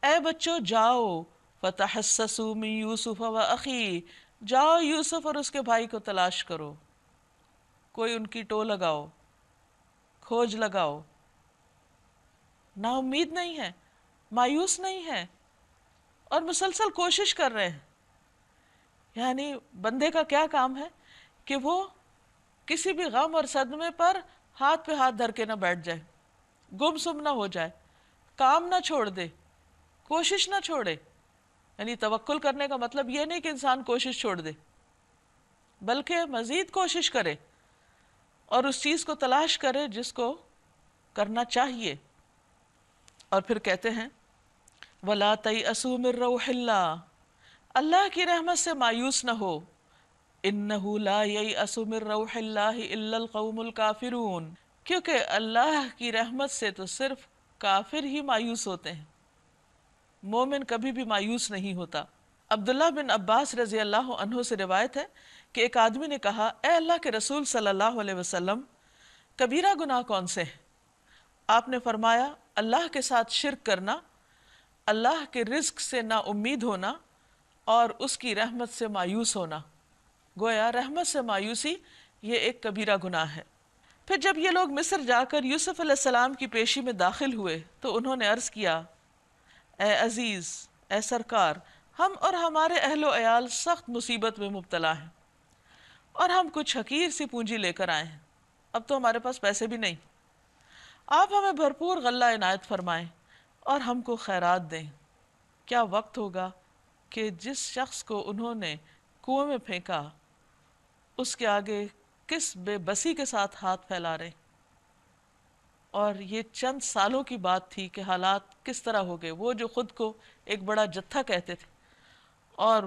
اے بچوں جاؤ، فتحسسوا من یوسف و اخی، جاؤ یوسف اور اس کے بھائی کو تلاش کرو، کوئی ان کی ٹو لگاؤ، کھوج لگاؤ، نا امید نہیں ہیں، مایوس نہیں ہیں، اور مسلسل کوشش کر رہے ہیں. یعنی بندے کا کیا کام ہے کہ وہ کسی بھی غم اور صدمے پر ہاتھ پہ ہاتھ دھر کے نہ بیٹھ جائے، گم سم نہ ہو جائے، کام نہ چھوڑ دے، کوشش نہ چھوڑے. یعنی توکل کرنے کا مطلب یہ نہیں کہ انسان کوشش چھوڑ دے، بلکہ مزید کوشش کرے اور اس چیز کو تلاش کرے جس کو کرنا چاہیے. اور پھر کہتے ہیں وَلَا تَيْأَسُوا مِن رَّوْحِ اللَّهِ، اللہ کی رحمت سے مایوس نہ ہو. إِنَّهُ لَا يَيْأَسُ مِن رَّوْحِ اللَّهِ إِلَّا الْقَوْمُ الْكَافِرُونَ، کیونکہ اللہ کی رحمت سے تو صرف کافر ہی مایوس ہوتے ہیں، مومن کبھی بھی مایوس نہیں ہوتا. عبداللہ بن عباس رضی اللہ عنہ سے روایت ہے کہ ایک آدمی نے کہا اے اللہ کے رسول صلی اللہ علیہ وسلم، کبیرہ گناہ کون سے ہیں؟ آپ نے فرمایا اللہ کے ساتھ شرک کرنا، اللہ کے رزق سے نا امید ہونا، اور اس کی رحمت سے مایوس ہونا. گویا رحمت سے مایوسی یہ ایک کبیرہ گناہ ہے. پھر جب یہ لوگ مصر جا کر یوسف علیہ السلام کی پیشی میں داخل ہوئے تو انہوں نے عرض کیا اے عزیز، اے سرکار، ہم اور ہمارے اہل و عیال سخت مصیبت میں مبتلا ہیں، اور ہم کچھ حقیر سی پونجی لے کر آئے ہیں، اب تو ہمارے پاس پیسے بھی نہیں. آپ ہمیں بھرپور غلہ عنایت فرمائیں اور ہم کو خیرات دیں. کیا وقت ہوگا کہ جس شخص کو انہوں نے کنویں میں پھینکا اس کے آگے کس بے بسی کے ساتھ ہاتھ پھیلا رہے. اور یہ چند سالوں کی بات تھی کہ حالات کس طرح ہو گئے. وہ جو خود کو ایک بڑا جتھا کہتے تھے اور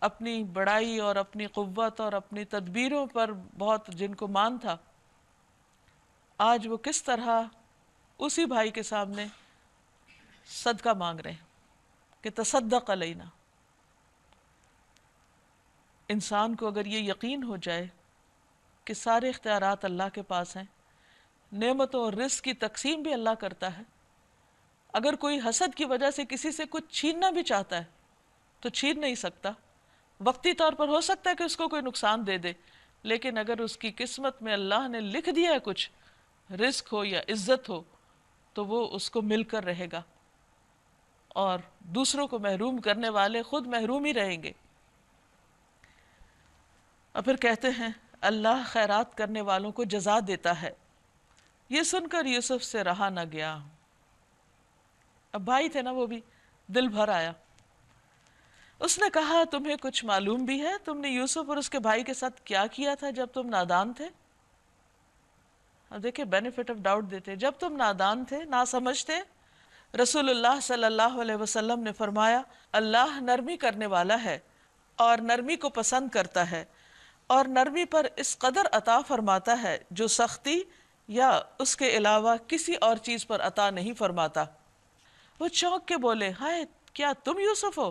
اپنی بڑائی اور اپنی قوت اور اپنی تدبیروں پر بہت جن کو مان تھا، آج وہ کس طرح اسی بھائی کے سامنے صدقہ مانگ رہے ہیں کہ تصدق علینا. انسان کو اگر یہ یقین ہو جائے کہ سارے اختیارات اللہ کے پاس ہیں، نعمتوں اور رزق کی تقسیم بھی اللہ کرتا ہے، اگر کوئی حسد کی وجہ سے کسی سے کچھ چھیننا بھی چاہتا ہے تو چھین نہیں سکتا. وقتی طور پر ہو سکتا ہے کہ اس کو کوئی نقصان دے دے، لیکن اگر اس کی قسمت میں اللہ نے لکھ دیا ہے کچھ، رزق ہو یا عزت ہو، تو وہ اس کو مل کر رہے گا، اور دوسروں کو محروم کرنے والے خود محروم ہی رہیں گے. اور پھر کہتے ہیں اللہ خیرات کرنے والوں کو جزا دیتا ہے. یہ سن کر یوسف سے رہا نہ گیا. اب بھائی تھے نا، وہ بھی دل بھر آیا. اس نے کہا تمہیں کچھ معلوم بھی ہے تم نے یوسف اور اس کے بھائی کے ساتھ کیا کیا تھا جب تم نادان تھے؟ اب دیکھیں بینیفٹ آف ڈاؤٹ دیتے. جب تم نادان تھے، ناسمجھ تھے، رسول اللہ صلی اللہ علیہ وسلم نے فرمایا اللہ نرمی کرنے والا ہے اور نرمی کو پسند کرتا ہے، اور نرمی پر اس قدر عطا فرماتا ہے جو سختی یا اس کے علاوہ کسی اور چیز پر عطا نہیں فرماتا. وہ چونک کے بولے ہائے کیا تم یوسف ہو؟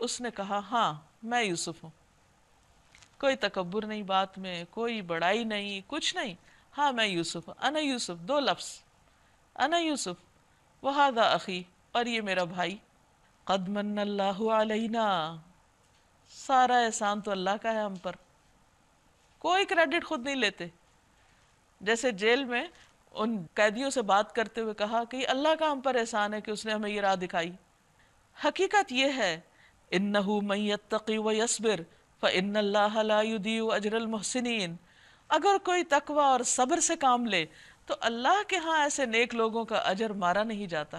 اس نے کہا ہاں میں یوسف ہوں. کوئی تکبر نہیں بات میں، کوئی بڑائی نہیں، کچھ نہیں. ہاں میں یوسف ہوں، انا یوسف، دو لفظ، انا یوسف وہذا اخی، اور یہ میرا بھائی. قد من اللہ علینا، سارا احسان تو اللہ کا ہے ہم پر، کوئی کریڈٹ خود نہیں لیتے. جیسے جیل میں ان قیدیوں سے بات کرتے ہوئے کہا کہ اللہ کا ہم پر احسان ہے کہ اس نے ہمیں یہ راہ دکھائی. حقیقت یہ ہے انہ من یتقی ویصبر فان اللہ لا یضیع اجر المحسنین، اگر کوئی تقوی اور صبر سے کام لے تو اللہ کے ہاں ایسے نیک لوگوں کا اجر مارا نہیں جاتا.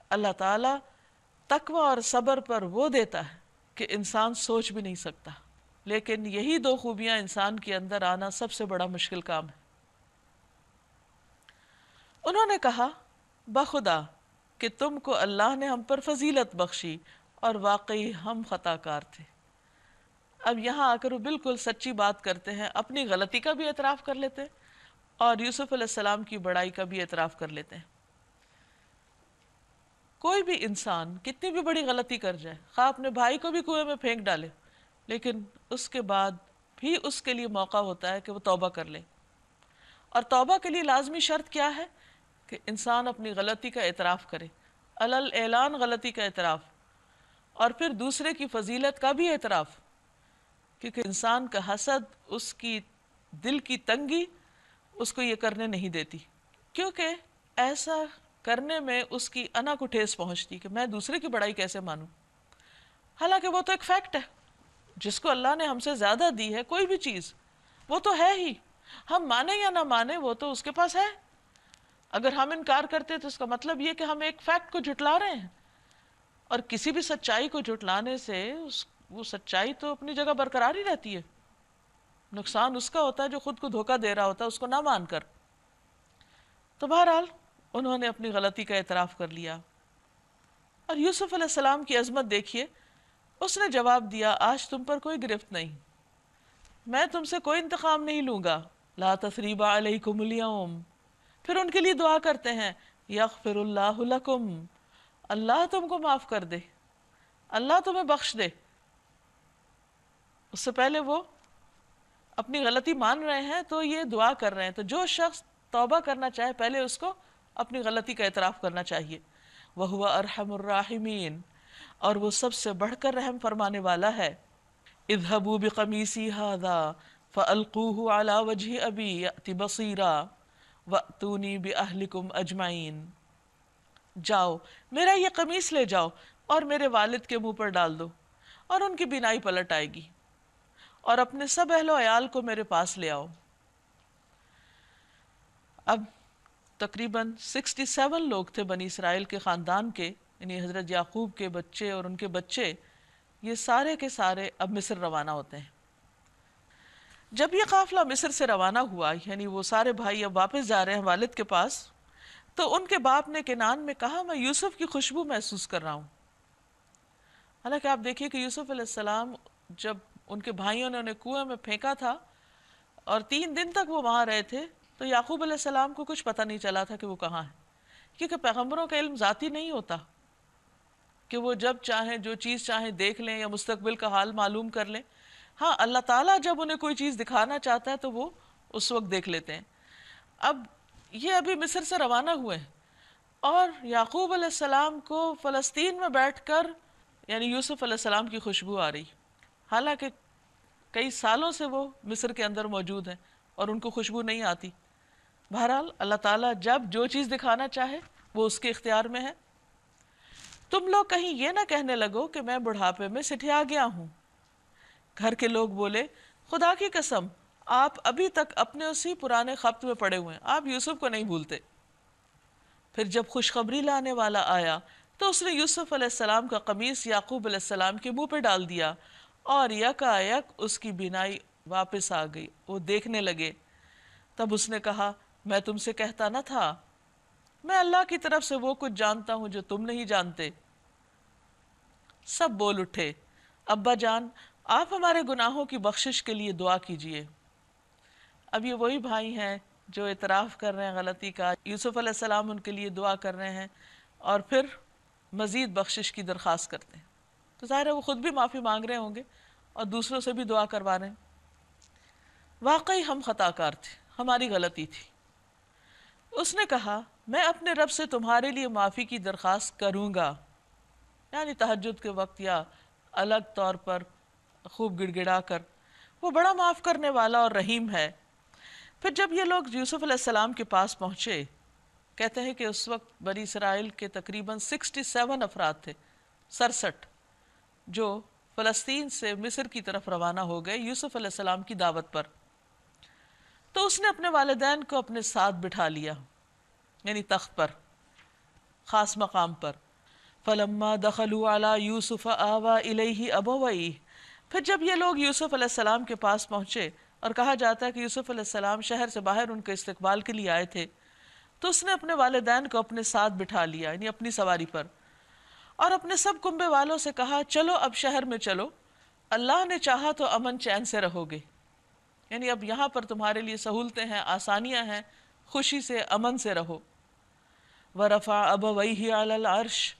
اللہ تعالیٰ تقوی اور صبر پر وہ دیتا ہے کہ انسان سوچ بھی نہیں سکتا. لیکن یہی دو خوبیاں انسان کے اندر آنا سب سے بڑا مشکل کام ہے. انہوں نے کہا بخدا کہ تم کو اللہ نے ہم پر فضیلت بخشی اور واقعی ہم خطا کار تھے. اب یہاں آ کر وہ بالکل سچی بات کرتے ہیں، اپنی غلطی کا بھی اعتراف کر لیتے ہیں اور یوسف علیہ السلام کی بڑائی کا بھی اعتراف کر لیتے ہیں. کوئی بھی انسان کتنی بھی بڑی غلطی کر جائے، خواہ اپنے بھائی کو بھی کنویں میں پھینک ڈالے، لیکن اس کے بعد بھی اس کے لیے موقع ہوتا ہے کہ وہ توبہ کر لے. اور توبہ کے لیے لازمی شرط کیا ہے؟ کہ انسان اپنی غلطی کا اعتراف کرے، علل اعلان غلطی کا اعتراف، اور پھر دوسرے کی فضیلت کا بھی اعتراف. کیونکہ انسان کا حسد، اس کی دل کی تنگی اس کو یہ کرنے نہیں دیتی. کیونکہ ایسا کرنے میں اس کی انا کو ٹھیس پہنچتی کہ میں دوسرے کی بڑائی کیسے مانوں، حالانکہ وہ تو ایک فیکٹ ہے، جس کو اللہ نے ہم سے زیادہ دی ہے کوئی بھی چیز وہ تو ہے ہی، ہم مانے یا نہ مانے وہ تو اس کے پاس ہے۔ اگر ہم انکار کرتے تو اس کا مطلب یہ کہ ہم ایک فیکٹ کو جھٹلا رہے ہیں، اور کسی بھی سچائی کو جھٹلانے سے وہ سچائی تو اپنی جگہ برقرار ہی رہتی ہے، نقصان اس کا ہوتا ہے جو خود کو دھوکہ دے رہا ہوتا ہے اس کو نہ مان کر۔ تو بہرحال انہوں نے اپنی غلطی کا اعتراف کر لیا، اور یوسف علیہ السلام کی عظمت دیکھیے، اس نے جواب دیا آج تم پر کوئی گرفت نہیں، میں تم سے کوئی انتقام نہیں لوں گا، لا تثریب علیکم اليوم۔ پھر ان کے لیے دعا کرتے ہیں یغفر اللہ لکم، اللہ تم کو معاف کر دے، اللہ تمہیں بخش دے۔ اس سے پہلے وہ اپنی غلطی مان رہے ہیں تو یہ دعا کر رہے ہیں، تو جو شخص توبہ کرنا چاہے پہلے اس کو اپنی غلطی کا اعتراف کرنا چاہیے۔ وَهُوَ أَرْحَمُ الرَّاحِمِينَ، اور وہ سب سے بڑھ کر رحم فرمانے والا ہے۔ اذهبوا بقمیصی هذا فألقوه على وجه أبي يأت بصيرا وأتوني بأهلكم أجمعين۔ جاؤ میرا یہ قمیص لے جاؤ اور میرے والد کے منہ پر ڈال دو اور ان کی بینائی پلٹ آئے گی، اور اپنے سب اہل و عیال کو میرے پاس لے آؤ۔ اب تقریباً 67 لوگ تھے بنی اسرائیل کے خاندان کے، یعنی حضرت یعقوب کے بچے اور ان کے بچے، یہ سارے کے سارے اب مصر روانہ ہوتے ہیں۔ جب یہ قافلہ مصر سے روانہ ہوا، یعنی وہ سارے بھائی اب واپس جا رہے ہیں والد کے پاس، تو ان کے باپ نے کنعان میں کہا میں یوسف کی خوشبو محسوس کر رہا ہوں۔ حالانکہ آپ دیکھیے کہ یوسف علیہ السلام جب ان کے بھائیوں نے انہیں کنویں میں پھینکا تھا اور 3 دن تک وہ وہاں رہے تھے، تو یعقوب علیہ السلام کو کچھ پتہ نہیں چلا تھا کہ وہ کہاں ہے، کیونکہ پیغمبروں کا علم ذاتی نہیں ہوتا کہ وہ جب چاہیں جو چیز چاہیں دیکھ لیں یا مستقبل کا حال معلوم کر لیں۔ ہاں اللہ تعالیٰ جب انہیں کوئی چیز دکھانا چاہتا ہے تو وہ اس وقت دیکھ لیتے ہیں۔ اب یہ ابھی مصر سے روانہ ہوئے ہیں، اور یعقوب علیہ السلام کو فلسطین میں بیٹھ کر یعنی یوسف علیہ السلام کی خوشبو آ رہی، حالانکہ کئی سالوں سے وہ مصر کے اندر موجود ہیں اور ان کو خوشبو نہیں آتی۔ بہرحال اللہ تعالیٰ جب جو چیز دکھانا چاہے وہ اس کے اختیار میں ہے۔ تم لوگ کہیں یہ نہ کہنے لگو کہ میں بڑھاپے میں سٹھیا گیا ہوں۔ گھر کے لوگ بولے خدا کی قسم آپ ابھی تک اپنے اسی پرانے خبت میں پڑے ہوئے ہیں، آپ یوسف کو نہیں بھولتے۔ پھر جب خوشخبری لانے والا آیا تو اس نے یوسف علیہ السلام کا قمیص یعقوب علیہ السلام کے منہ پہ ڈال دیا، اور یکا یک اس کی بینائی واپس آ گئی، وہ دیکھنے لگے۔ تب اس نے کہا میں تم سے کہتا نہ تھا، میں اللہ کی طرف سے وہ کچھ جانتا ہوں جو تم نہیں جانتے۔ سب بول اٹھے ابا جان آپ ہمارے گناہوں کی بخشش کے لیے دعا کیجئے۔ اب یہ وہی بھائی ہیں جو اعتراف کر رہے ہیں غلطی کا، یوسف علیہ السلام ان کے لیے دعا کر رہے ہیں اور پھر مزید بخشش کی درخواست کرتے ہیں، تو ظاہر ہے وہ خود بھی معافی مانگ رہے ہوں گے اور دوسروں سے بھی دعا کروا رہے ہیں۔ واقعی ہم خطا کار تھے، ہماری غلطی تھی۔ اس نے کہا میں اپنے رب سے تمہارے لیے معافی کی درخواست کروں گا، یعنی تہجد کے وقت یا الگ طور پر خوب گڑ گڑا کر، وہ بڑا معاف کرنے والا اور رحیم ہے۔ پھر جب یہ لوگ یوسف علیہ السلام کے پاس پہنچے، کہتے ہیں کہ اس وقت بنی اسرائیل کے تقریباً 67 افراد تھے، 67 جو فلسطین سے مصر کی طرف روانہ ہو گئے یوسف علیہ السلام کی دعوت پر۔ تو اس نے اپنے والدین کو اپنے ساتھ بٹھا لیا، یعنی تخت پر، خاص مقام پر۔ فَلَمَّا دَخَلُوا عَلَى يُوسُفَ آوَى إِلَيْهِ أَبَوَيْهِ، پھر جب یہ لوگ یوسف علیہ السلام کے پاس پہنچے، اور کہا جاتا ہے کہ یوسف علیہ السلام شہر سے باہر ان کے استقبال کے لیے آئے تھے، تو اس نے اپنے والدین کو اپنے ساتھ بٹھا لیا، یعنی اپنی سواری پر، اور اپنے سب کنبے والوں سے کہا چلو اب شہر میں چلو، اللہ نے چاہا تو امن چین سے رہو گے، یعنی اب یہاں پر تمہارے لیے سہولتیں ہیں، آسانیاں ہیں، خوشی سے امن سے رہو۔ وَرَفَعَ أَبَوَيْهِ عَلَى الْعَرْشِ،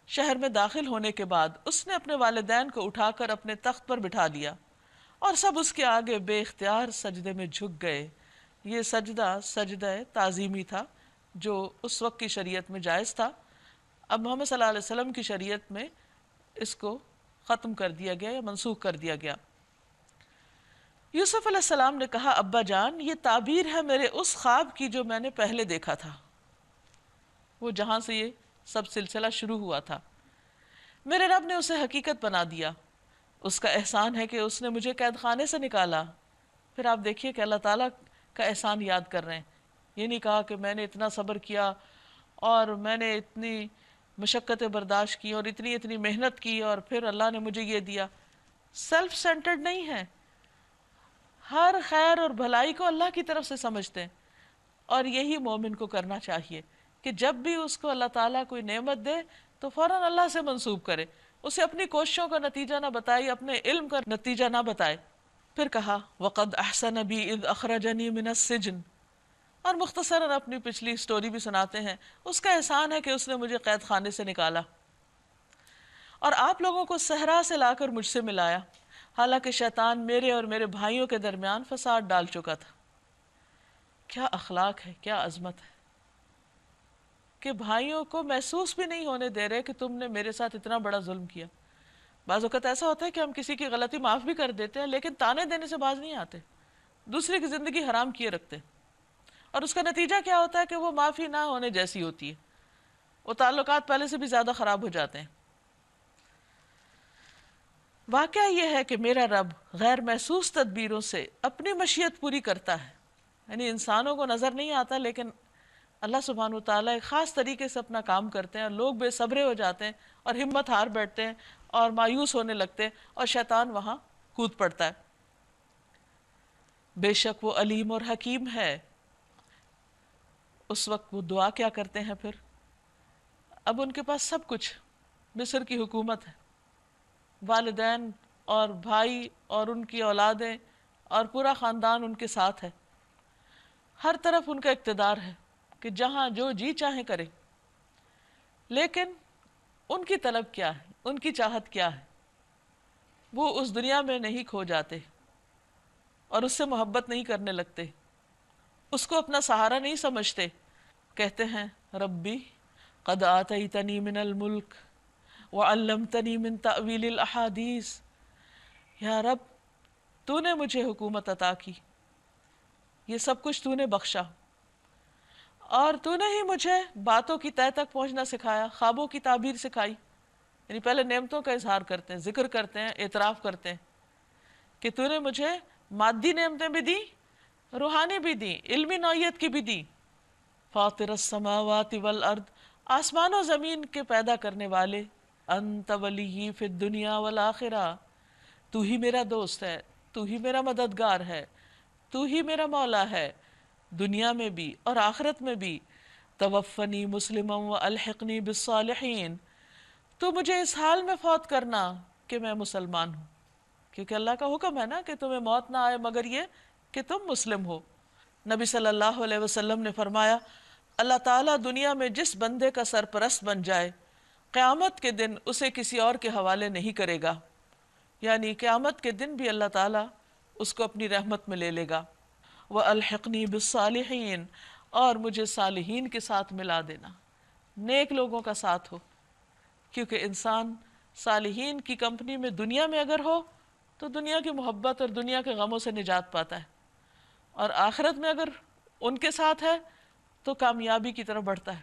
شہر میں داخل ہونے کے بعد اس نے اپنے والدین کو اٹھا کر اپنے تخت پر بٹھا دیا، اور سب اس کے آگے بے اختیار سجدے میں جھک گئے۔ یہ سجدہ سجدہ تعظیمی تھا جو اس وقت کی شریعت میں جائز تھا، اب محمد صلی اللہ علیہ وسلم کی شریعت میں اس کو ختم کر دیا گیا یا منسوخ کر دیا گیا۔ یوسف علیہ السلام نے کہا ابا جان یہ تعبیر ہے میرے اس خواب کی جو میں نے پہلے دیکھا تھا۔ وہ جہاں سے یہ سب سلسلہ شروع ہوا تھا۔ میرے رب نے اسے حقیقت بنا دیا، اس کا احسان ہے کہ اس نے مجھے قید خانے سے نکالا۔ پھر آپ دیکھیے کہ اللہ تعالیٰ کا احسان یاد کر رہے ہیں، یہ نہیں کہا کہ میں نے اتنا صبر کیا اور میں نے اتنی مشقتیں برداشت کی اور اتنی محنت کی اور پھر اللہ نے مجھے یہ دیا۔ سیلف سینٹرڈ نہیں ہے، ہر خیر اور بھلائی کو اللہ کی طرف سے سمجھتے ہیں، اور یہی مومن کو کرنا چاہیے کہ جب بھی اس کو اللہ تعالیٰ کوئی نعمت دے تو فوراً اللہ سے منسوب کرے، اسے اپنی کوششوں کا نتیجہ نہ بتائے، اپنے علم کا نتیجہ نہ بتائے۔ پھر کہا وَقَدْ أَحْسَنَ بِي إِذْ أَخْرَجَنِي مِنَ السِّجْنِ، اور مختصراً اپنی پچھلی سٹوری بھی سناتے ہیں، اس کا احسان ہے کہ اس نے مجھے قید خانے سے نکالا اور آپ لوگوں کو صحرا سے لا کر مجھ سے ملایا، حالانکہ شیطان میرے اور میرے بھائیوں کے درمیان فساد ڈال چکا تھا۔ کیا اخلاق ہے، کیا عظمت ہے کہ بھائیوں کو محسوس بھی نہیں ہونے دے رہے کہ تم نے میرے ساتھ اتنا بڑا ظلم کیا۔ بعض اوقات ایسا ہوتا ہے کہ ہم کسی کی غلطی معاف بھی کر دیتے ہیں لیکن تانے دینے سے باز نہیں آتے، دوسرے کی زندگی حرام کیے رکھتے ہیں، اور اس کا نتیجہ کیا ہوتا ہے کہ وہ معافی نہ ہونے جیسی ہوتی ہے، وہ تعلقات پہلے سے بھی زیادہ خراب ہو جاتے ہیں۔ واقعہ یہ ہے کہ میرا رب غیر محسوس تدبیروں سے اپنی مشیت پوری کرتا ہے، یعنی انسانوں کو نظر نہیں آتا لیکن اللہ سبحانہ و تعالیٰ ایک خاص طریقے سے اپنا کام کرتے ہیں، اور لوگ بے صبرے ہو جاتے ہیں اور ہمت ہار بیٹھتے ہیں اور مایوس ہونے لگتے ہیں، اور شیطان وہاں کود پڑتا ہے۔ بے شک وہ علیم اور حکیم ہے۔ اس وقت وہ دعا کیا کرتے ہیں پھر؟ اب ان کے پاس سب کچھ، مصر کی حکومت ہے، والدین اور بھائی اور ان کی اولادیں اور پورا خاندان ان کے ساتھ ہے، ہر طرف ان کا اقتدار ہے کہ جہاں جو جی چاہیں کرے، لیکن ان کی طلب کیا ہے، ان کی چاہت کیا ہے؟ وہ اس دنیا میں نہیں کھو جاتے اور اس سے محبت نہیں کرنے لگتے، اس کو اپنا سہارا نہیں سمجھتے، کہتے ہیں ربی قد آتیتنی من الملک وعلمتنی من تأویل الاحادیث، یا رب تو نے مجھے حکومت عطا کی، یہ سب کچھ تو نے بخشا، اور تو نے ہی مجھے باتوں کی تہہ تک پہنچنا سکھایا، خوابوں کی تعبیر سکھائی۔ یعنی پہلے نعمتوں کا اظہار کرتے ہیں، ذکر کرتے ہیں، اعتراف کرتے ہیں کہ تو نے مجھے مادی نعمتیں بھی دی، روحانی بھی دی، علمی نوعیت کی بھی دی۔ فاطر السماوات والارض، آسمان و زمین کے پیدا کرنے والے، انت ولی فی الدنیا والآخرہ، تو ہی میرا دوست ہے، تو ہی میرا مددگار ہے، تو ہی میرا مولا ہے، دنیا میں بھی اور آخرت میں بھی۔ توفنی مسلما والحقنی بالصالحین، تو مجھے اس حال میں فوت کرنا کہ میں مسلمان ہوں، کیونکہ اللہ کا حکم ہے نا کہ تمہیں موت نہ آئے مگر یہ کہ تم مسلم ہو۔ نبی صلی اللہ علیہ وسلم نے فرمایا اللہ تعالیٰ دنیا میں جس بندے کا سرپرست بن جائے قیامت کے دن اسے کسی اور کے حوالے نہیں کرے گا، یعنی قیامت کے دن بھی اللہ تعالیٰ اس کو اپنی رحمت میں لے لے گا۔ وَأَلْحِقْنِي بِالصَّالِحِينَ، اور مجھے صالحین کے ساتھ ملا دینا، نیک لوگوں کا ساتھ ہو، کیونکہ انسان صالحین کی کمپنی میں دنیا میں اگر ہو تو دنیا کی محبت اور دنیا کے غموں سے نجات پاتا ہے، اور آخرت میں اگر ان کے ساتھ ہے تو کامیابی کی طرف بڑھتا ہے۔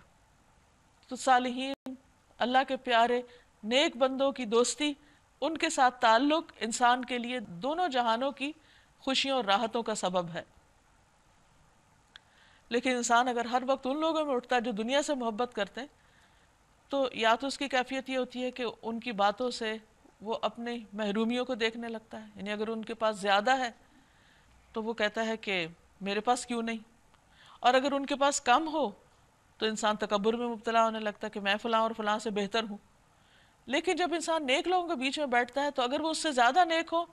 تو صالحین، اللہ کے پیارے نیک بندوں کی دوستی، ان کے ساتھ تعلق انسان کے لیے دونوں جہانوں کی خوشیوں اور راحتوں کا سبب ہے۔ لیکن انسان اگر ہر وقت ان لوگوں میں اٹھتا ہے جو دنیا سے محبت کرتے ہیں تو یا تو اس کی کیفیت یہ ہوتی ہے کہ ان کی باتوں سے وہ اپنی محرومیوں کو دیکھنے لگتا ہے، یعنی اگر ان کے پاس زیادہ ہے تو وہ کہتا ہے کہ میرے پاس کیوں نہیں، اور اگر ان کے پاس کم ہو تو انسان تکبر میں مبتلا ہونے لگتا ہے کہ میں فلاں اور فلاں سے بہتر ہوں۔ لیکن جب انسان نیک لوگوں کے بیچ میں بیٹھتا ہے تو اگر وہ اس سے زیادہ نیک ہو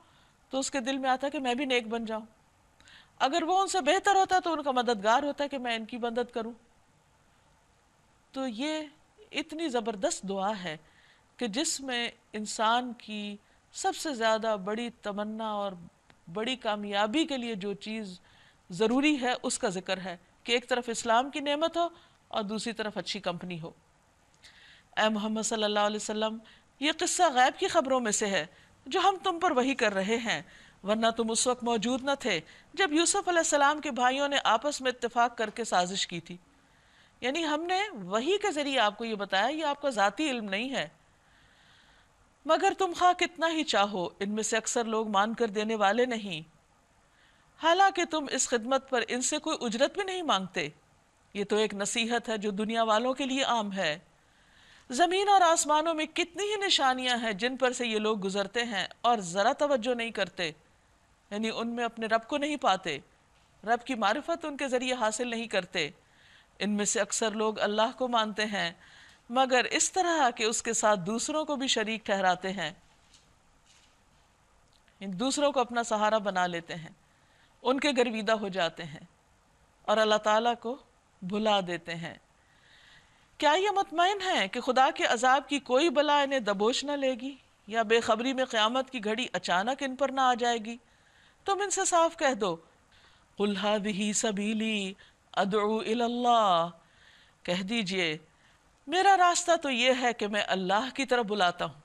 تو اس کے دل میں آتا ہے کہ میں بھی نیک بن جاؤں، اگر وہ ان سے بہتر ہوتا ہے تو ان کا مددگار ہوتا ہے کہ میں ان کی مدد کروں۔ تو یہ اتنی زبردست دعا ہے کہ جس میں انسان کی سب سے زیادہ بڑی تمنا اور بڑی کامیابی کے لیے جو چیز ضروری ہے اس کا ذکر ہے کہ ایک طرف اسلام کی نعمت ہو اور دوسری طرف اچھی کمپنی ہو۔ اے محمد صلی اللہ علیہ وسلم، یہ قصہ غیب کی خبروں میں سے ہے جو ہم تم پر وحی کر رہے ہیں، ورنہ تم اس وقت موجود نہ تھے جب یوسف علیہ السلام کے بھائیوں نے آپس میں اتفاق کر کے سازش کی تھی یعنی ہم نے وحی کے ذریعے آپ کو یہ بتایا، یہ آپ کا ذاتی علم نہیں ہے۔ مگر تم خواہ کتنا ہی چاہو، ان میں سے اکثر لوگ مان کر دینے والے نہیں، حالانکہ تم اس خدمت پر ان سے کوئی اجرت بھی نہیں مانگتے۔ یہ تو ایک نصیحت ہے جو دنیا والوں کے لیے عام ہے۔ زمین اور آسمانوں میں کتنی ہی نشانیاں ہیں جن پر سے یہ لوگ گزرتے ہیں اور ذرا توجہ نہیں کرتے، یعنی ان میں اپنے رب کو نہیں پاتے، رب کی معرفت ان کے ذریعے حاصل نہیں کرتے۔ ان میں سے اکثر لوگ اللہ کو مانتے ہیں مگر اس طرح کہ اس کے ساتھ دوسروں کو بھی شریک ٹھہراتے ہیں، دوسروں کو اپنا سہارا بنا لیتے ہیں، ان کے گرویدہ ہو جاتے ہیں اور اللہ تعالیٰ کو بھلا دیتے ہیں۔ کیا یہ مطمئن ہیں کہ خدا کے عذاب کی کوئی بلا انہیں دبوچ نہ لے گی، یا بے خبری میں قیامت کی گھڑی اچانک ان پر نہ آ جائے گی؟ تم ان سے صاف کہہ دو، قُلْ هَٰذِهِ سَبِيلِي أَدْعُو إِلَى اللَّهِ، کہہ دیجئے میرا راستہ تو یہ ہے کہ میں اللہ کی طرف بلاتا ہوں۔